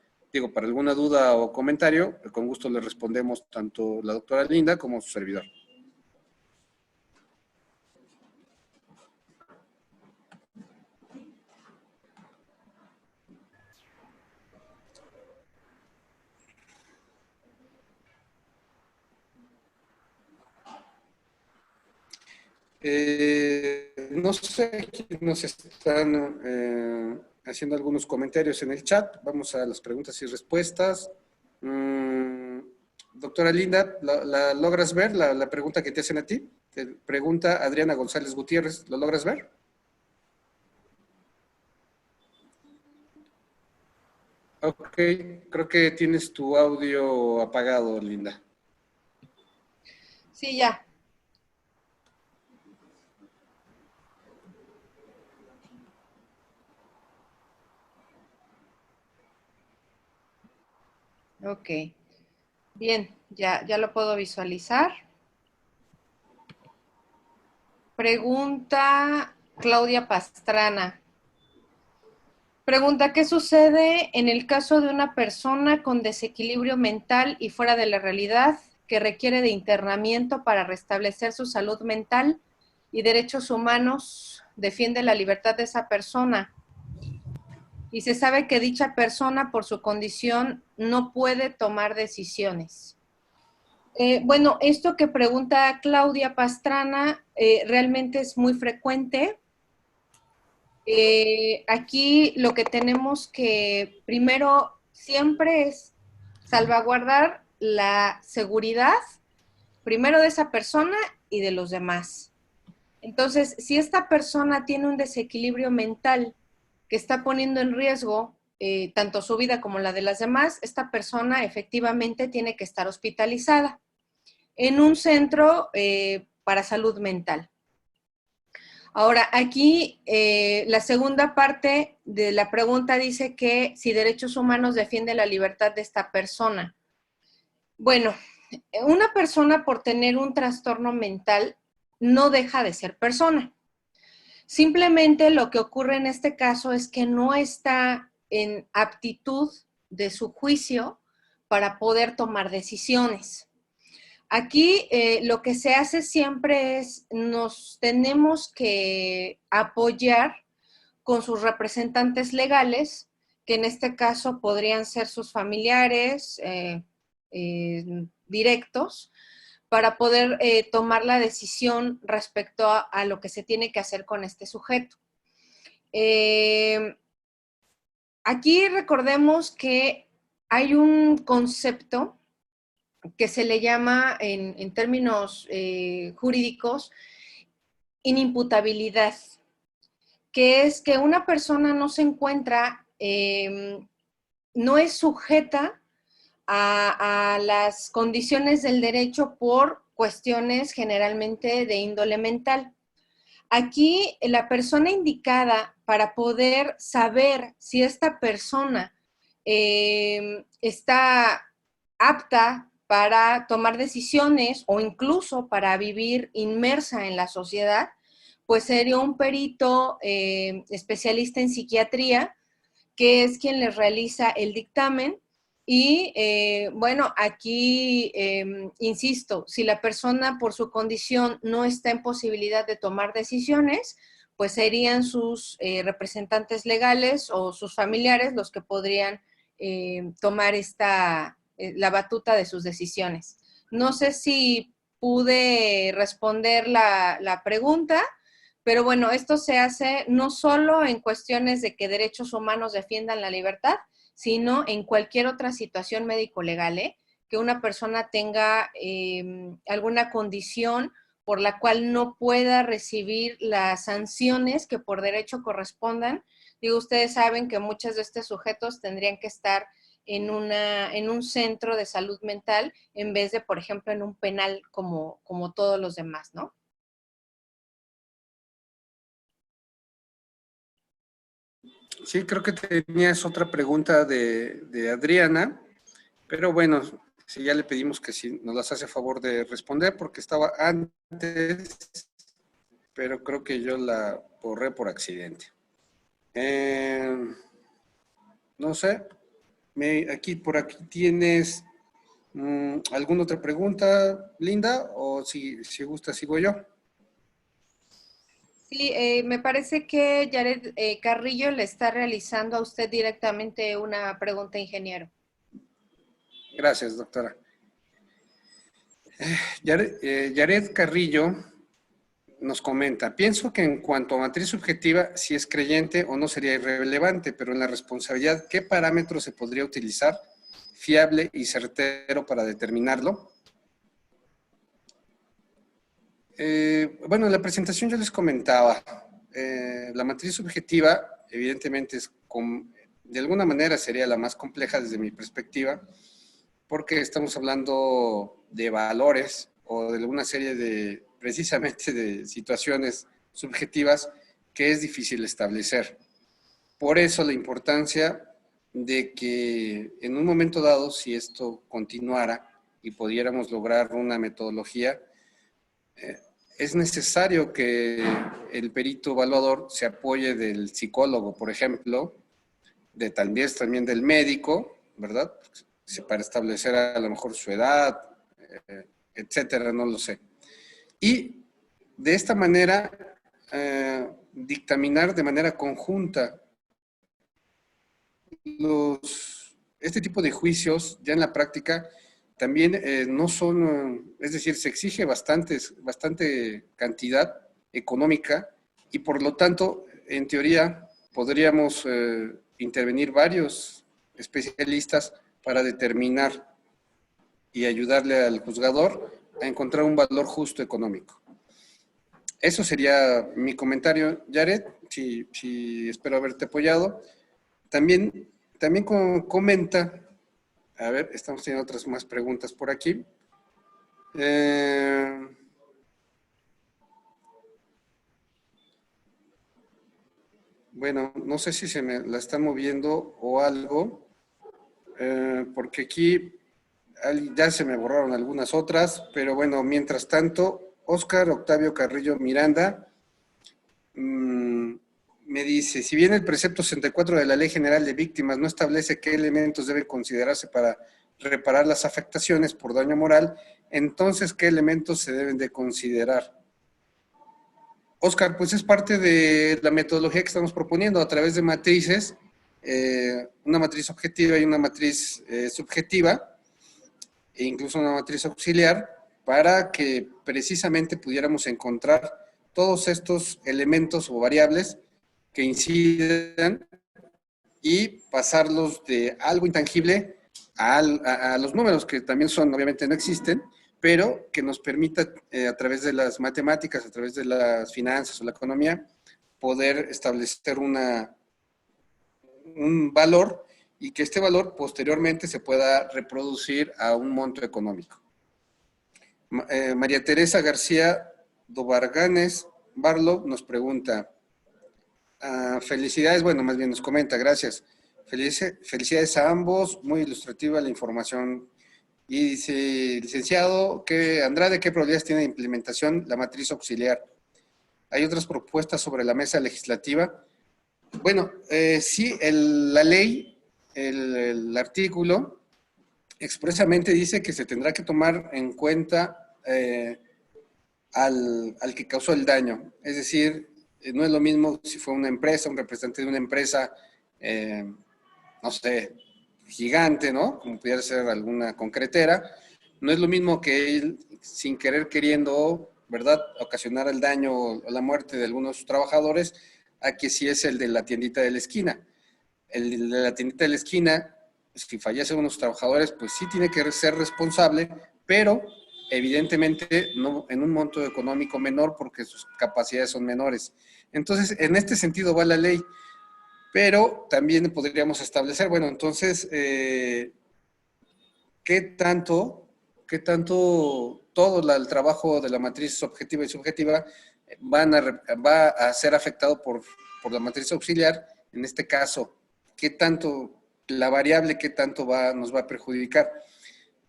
para alguna duda o comentario, con gusto les respondemos tanto la doctora Linda como su servidor. No sé quiénes nos están haciendo algunos comentarios en el chat. Vamos a las preguntas y respuestas. Doctora Linda, ¿la logras ver? La pregunta que te hacen a ti. Te pregunta Adriana González Gutiérrez. ¿Lo logras ver? Ok, creo que tienes tu audio apagado, Linda. Sí, ya. Ok. Bien, ya lo puedo visualizar. Pregunta Claudia Pastrana. Pregunta, ¿qué sucede en el caso de una persona con desequilibrio mental y fuera de la realidad que requiere de internamiento para restablecer su salud mental y derechos humanos? Defiende la libertad de esa persona. Y se sabe que dicha persona, por su condición, no puede tomar decisiones. Bueno, esto que pregunta Claudia Pastrana realmente es muy frecuente. Aquí lo que tenemos que primero siempre es salvaguardar la seguridad, primero de esa persona y de los demás. Entonces, si esta persona tiene un desequilibrio mental que está poniendo en riesgo tanto su vida como la de las demás, esta persona efectivamente tiene que estar hospitalizada en un centro para salud mental. Ahora, aquí la segunda parte de la pregunta dice que si Derechos Humanos defiende la libertad de esta persona. Bueno, una persona por tener un trastorno mental no deja de ser persona. Simplemente lo que ocurre en este caso es que no está en aptitud de su juicio para poder tomar decisiones. Aquí lo que se hace siempre es nos tenemos que apoyar con sus representantes legales, que en este caso podrían ser sus familiares directos, para poder tomar la decisión respecto a lo que se tiene que hacer con este sujeto. Aquí recordemos que hay un concepto que se le llama en términos jurídicos inimputabilidad, que es que una persona no se encuentra, no es sujeta a las condiciones del derecho por cuestiones generalmente de índole mental. Aquí la persona indicada para poder saber si esta persona está apta para tomar decisiones o incluso para vivir inmersa en la sociedad, pues sería un perito especialista en psiquiatría, que es quien les realiza el dictamen. Y bueno, aquí insisto, si la persona por su condición no está en posibilidad de tomar decisiones, pues serían sus representantes legales o sus familiares los que podrían tomar la batuta de sus decisiones. No sé si pude responder la pregunta, pero bueno, esto se hace no solo en cuestiones de que derechos humanos defiendan la libertad, sino en cualquier otra situación médico-legal, que una persona tenga alguna condición por la cual no pueda recibir las sanciones que por derecho correspondan. Digo, ustedes saben que muchos de estos sujetos tendrían que estar en un centro de salud mental en vez de, por ejemplo, en un penal como todos los demás, ¿no? Sí, creo que tenías otra pregunta de Adriana, pero bueno, si ya le pedimos que si nos las hace favor de responder, porque estaba antes, pero creo que yo la borré por accidente. No sé, por aquí tienes alguna otra pregunta, Linda, o si gusta sigo yo. Sí, me parece que Yaret Carrillo le está realizando a usted directamente una pregunta, ingeniero. Gracias, doctora. Yaret Carrillo nos comenta, pienso que en cuanto a matriz subjetiva, si es creyente o no sería irrelevante, pero en la responsabilidad, ¿qué parámetros se podría utilizar fiable y certero para determinarlo? Bueno, en la presentación yo les comentaba, la matriz subjetiva evidentemente de alguna manera sería la más compleja desde mi perspectiva, porque estamos hablando de valores o de alguna serie precisamente de situaciones subjetivas que es difícil establecer. Por eso la importancia de que en un momento dado, si esto continuara y pudiéramos lograr una metodología, es necesario que el perito evaluador se apoye del psicólogo, por ejemplo, tal vez también del médico, ¿verdad? Para establecer a lo mejor su edad, etcétera, no lo sé. Y de esta manera, dictaminar de manera conjunta este tipo de juicios ya en la práctica también no son, es decir, se exige bastante cantidad económica y por lo tanto, en teoría, podríamos intervenir varios especialistas para determinar y ayudarle al juzgador a encontrar un valor justo económico. Eso sería mi comentario, Yaret, si espero haberte apoyado. También comenta, a ver, estamos teniendo otras más preguntas por aquí. Bueno, no sé si se me la están moviendo o algo, porque aquí ya se me borraron algunas otras, pero bueno, mientras tanto, Óscar Octavio Carrillo Miranda me dice, si bien el precepto 64 de la Ley General de Víctimas no establece qué elementos deben considerarse para reparar las afectaciones por daño moral, entonces, ¿qué elementos se deben de considerar? Óscar, pues es parte de la metodología que estamos proponiendo a través de matrices, una matriz objetiva y una matriz subjetiva, e incluso una matriz auxiliar, para que precisamente pudiéramos encontrar todos estos elementos o variables que incidan y pasarlos de algo intangible a los números, que también obviamente no existen, pero que nos permita a través de las matemáticas, a través de las finanzas o la economía, poder establecer un valor y que este valor posteriormente se pueda reproducir a un monto económico. María Teresa García Dobarganes Barlow nos pregunta, felicidades, bueno, más bien nos comenta, gracias. Felicidades a ambos, muy ilustrativa la información. Y dice, licenciado Andrade, ¿qué probabilidades tiene de implementación la matriz auxiliar? ¿Hay otras propuestas sobre la mesa legislativa? Bueno, sí, la ley, el artículo, expresamente dice que se tendrá que tomar en cuenta al que causó el daño. Es decir, no es lo mismo si fue una empresa, un representante de una empresa, no sé, gigante, ¿no? Como pudiera ser alguna concretera, no es lo mismo que él, sin querer queriendo, ¿verdad?, ocasionar el daño o la muerte de algunos trabajadores, a que si es el de la tiendita de la esquina. El de la tiendita de la esquina, si fallecen unos trabajadores, pues sí tiene que ser responsable, pero evidentemente no en un monto económico menor porque sus capacidades son menores. Entonces, en este sentido va la ley, pero también podríamos establecer, bueno, entonces, qué tanto todo el trabajo de la matriz objetiva y subjetiva va a ser afectado por la matriz auxiliar? En este caso, qué tanto la variable, qué tanto nos va a perjudicar.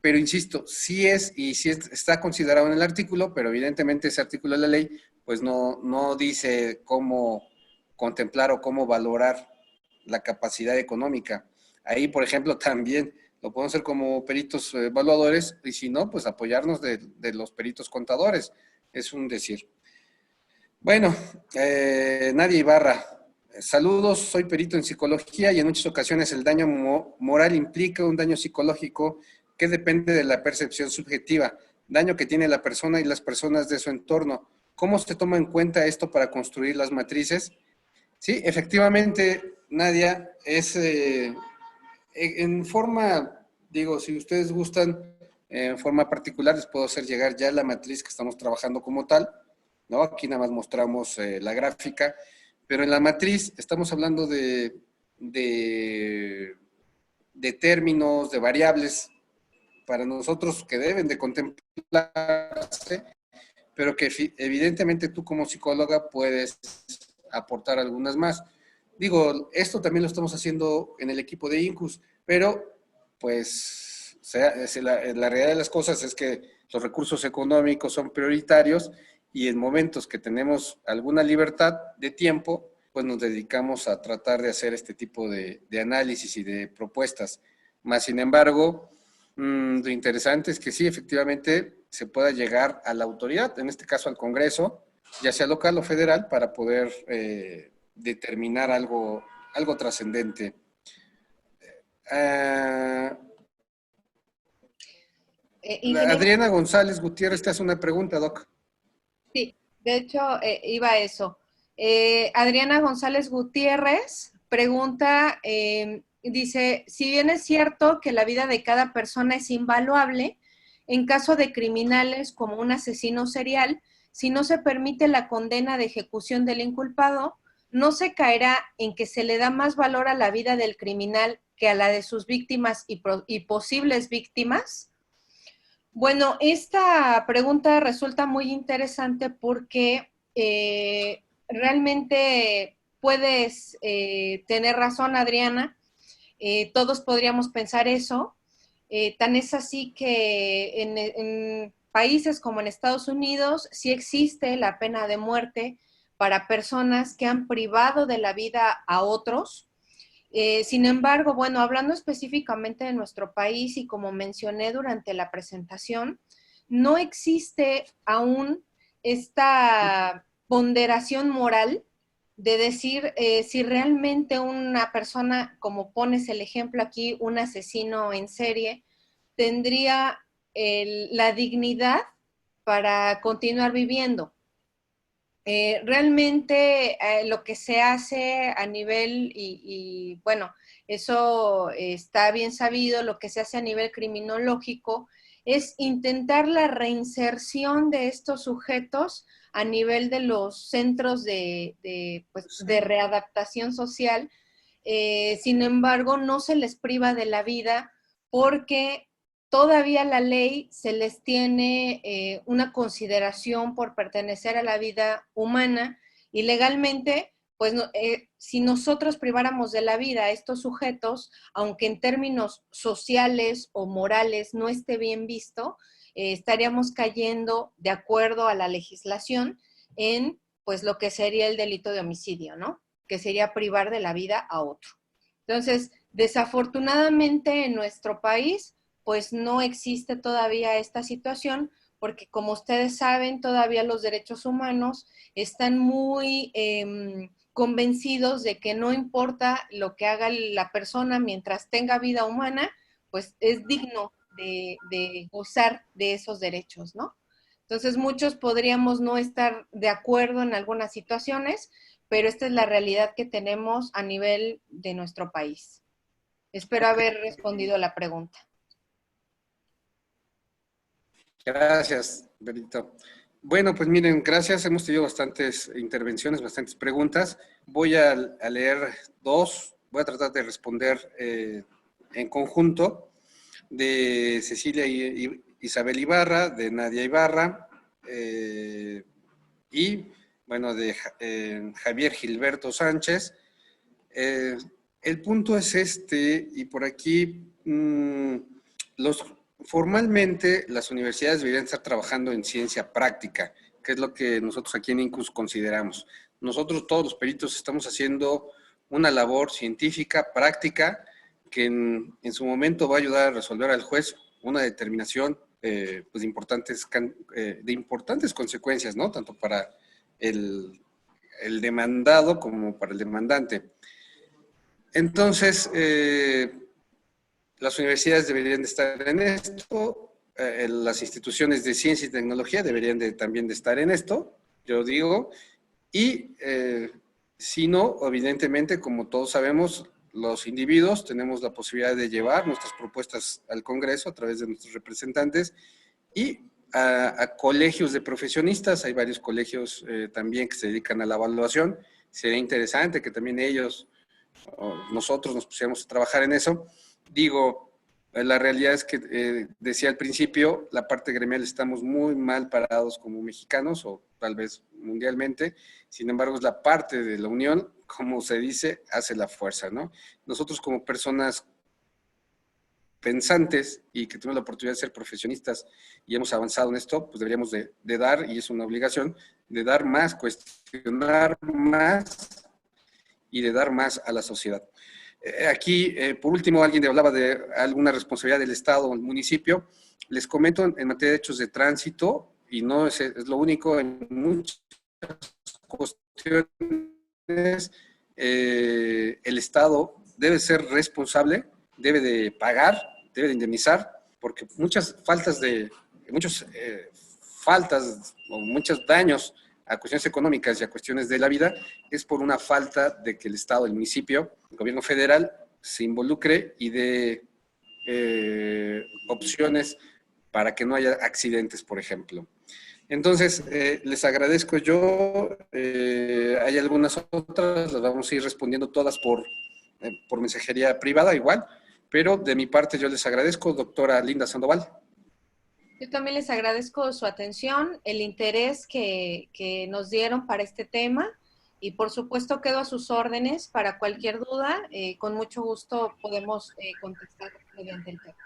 Pero insisto, sí está considerado en el artículo, pero evidentemente ese artículo de la ley pues no dice cómo contemplar o cómo valorar la capacidad económica. Ahí, por ejemplo, también lo podemos hacer como peritos evaluadores, y si no, pues apoyarnos de los peritos contadores. Es un decir. Bueno, Nadia Ibarra, saludos, soy perito en psicología y en muchas ocasiones el daño moral implica un daño psicológico que depende de la percepción subjetiva, daño que tiene la persona y las personas de su entorno. ¿Cómo se toma en cuenta esto para construir las matrices? Sí, efectivamente, Nadia, es en forma, digo, si ustedes gustan, en forma particular les puedo hacer llegar ya la matriz que estamos trabajando como tal, ¿no? Aquí nada más mostramos la gráfica, pero en la matriz estamos hablando de términos, de variables para nosotros que deben de contemplarse, pero que evidentemente tú como psicóloga puedes aportar algunas más. Digo, esto también lo estamos haciendo en el equipo de Incus, pero pues la realidad de las cosas es que los recursos económicos son prioritarios y en momentos que tenemos alguna libertad de tiempo, pues nos dedicamos a tratar de hacer este tipo de análisis y de propuestas. Más sin embargo, lo interesante es que sí, efectivamente, se pueda llegar a la autoridad, en este caso al Congreso, ya sea local o federal, para poder determinar algo trascendente. Ingeniero. Adriana González Gutiérrez te hace una pregunta, Doc. Sí, de hecho, iba a eso. Adriana González Gutiérrez pregunta, dice, si bien es cierto que la vida de cada persona es invaluable, en caso de criminales como un asesino serial, si no se permite la condena de ejecución del inculpado, ¿no se caerá en que se le da más valor a la vida del criminal que a la de sus víctimas y posibles víctimas? Bueno, esta pregunta resulta muy interesante porque realmente puedes tener razón, Adriana. Todos podríamos pensar eso. Tan es así que en países como en Estados Unidos sí existe la pena de muerte para personas que han privado de la vida a otros. Sin embargo, bueno, hablando específicamente de nuestro país y como mencioné durante la presentación, no existe aún esta ponderación moral de decir si realmente una persona, como pones el ejemplo aquí, un asesino en serie, tendría la dignidad para continuar viviendo. Realmente lo que se hace a nivel, bueno, eso está bien sabido, lo que se hace a nivel criminológico es intentar la reinserción de estos sujetos a nivel de los centros de readaptación social. Sin embargo, no se les priva de la vida porque todavía la ley se les tiene una consideración por pertenecer a la vida humana y legalmente, pues si nosotros priváramos de la vida a estos sujetos, aunque en términos sociales o morales no esté bien visto, estaríamos cayendo de acuerdo a la legislación en pues lo que sería el delito de homicidio, ¿no? Que sería privar de la vida a otro. Entonces, desafortunadamente en nuestro país, pues no existe todavía esta situación, porque como ustedes saben, todavía los derechos humanos están muy convencidos de que no importa lo que haga la persona mientras tenga vida humana, pues es digno de gozar de esos derechos, ¿no? Entonces muchos podríamos no estar de acuerdo en algunas situaciones, pero esta es la realidad que tenemos a nivel de nuestro país. Espero haber respondido a la pregunta. Gracias, Benito. Bueno, pues miren, gracias. Hemos tenido bastantes intervenciones, bastantes preguntas. Voy a leer dos. Voy a tratar de responder en conjunto. De Cecilia Isabel Ibarra, de Nadia Ibarra, y, bueno, de Javier Gilberto Sánchez. El punto es este, y por aquí, formalmente las universidades deberían estar trabajando en ciencia práctica, que es lo que nosotros aquí en INCUS consideramos. Nosotros, todos los peritos, estamos haciendo una labor científica, práctica, que en su momento va a ayudar a resolver al juez una determinación pues de importantes consecuencias, ¿no? Tanto para el demandado como para el demandante. Entonces, las universidades deberían de estar en esto, las instituciones de ciencia y tecnología deberían también de estar en esto, yo digo, y si no, evidentemente, como todos sabemos, los individuos tenemos la posibilidad de llevar nuestras propuestas al Congreso a través de nuestros representantes y a colegios de profesionistas. Hay varios colegios también que se dedican a la evaluación. Sería interesante que también ellos o nosotros nos pusiéramos a trabajar en eso. Digo, la realidad es que, decía al principio, la parte gremial estamos muy mal parados como mexicanos, o tal vez mundialmente. Sin embargo, es la parte de la unión, como se dice, hace la fuerza, ¿no? Nosotros como personas pensantes y que tenemos la oportunidad de ser profesionistas y hemos avanzado en esto, pues deberíamos de dar, y es una obligación, de dar más, cuestionar más y de dar más a la sociedad. Aquí, por último, alguien hablaba de alguna responsabilidad del Estado o el municipio. Les comento en materia de hechos de tránsito, y no es lo único, en muchas cuestiones el Estado debe ser responsable, debe de pagar, debe de indemnizar, porque muchas faltas o muchos daños a cuestiones económicas y a cuestiones de la vida es por una falta de que el Estado, el municipio, el gobierno federal se involucre y dé opciones para que no haya accidentes, por ejemplo. Entonces, les agradezco yo. Hay algunas otras, las vamos a ir respondiendo todas por mensajería privada igual, pero de mi parte yo les agradezco, doctora Linda Sandoval. Yo también les agradezco su atención, el interés que nos dieron para este tema, y por supuesto quedo a sus órdenes para cualquier duda. Con mucho gusto podemos contestar mediante el tema.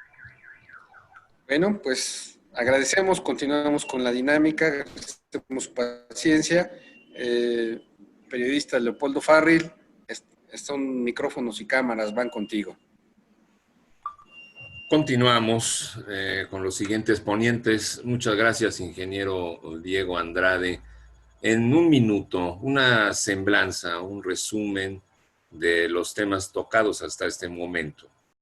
Bueno, pues agradecemos, continuamos con la dinámica, agradecemos paciencia. Periodista Leopoldo Farril, son micrófonos y cámaras, van contigo. Continuamos con los siguientes ponentes. Muchas gracias, ingeniero Diego Andrade. En un minuto, una semblanza, un resumen de los temas tocados hasta este momento.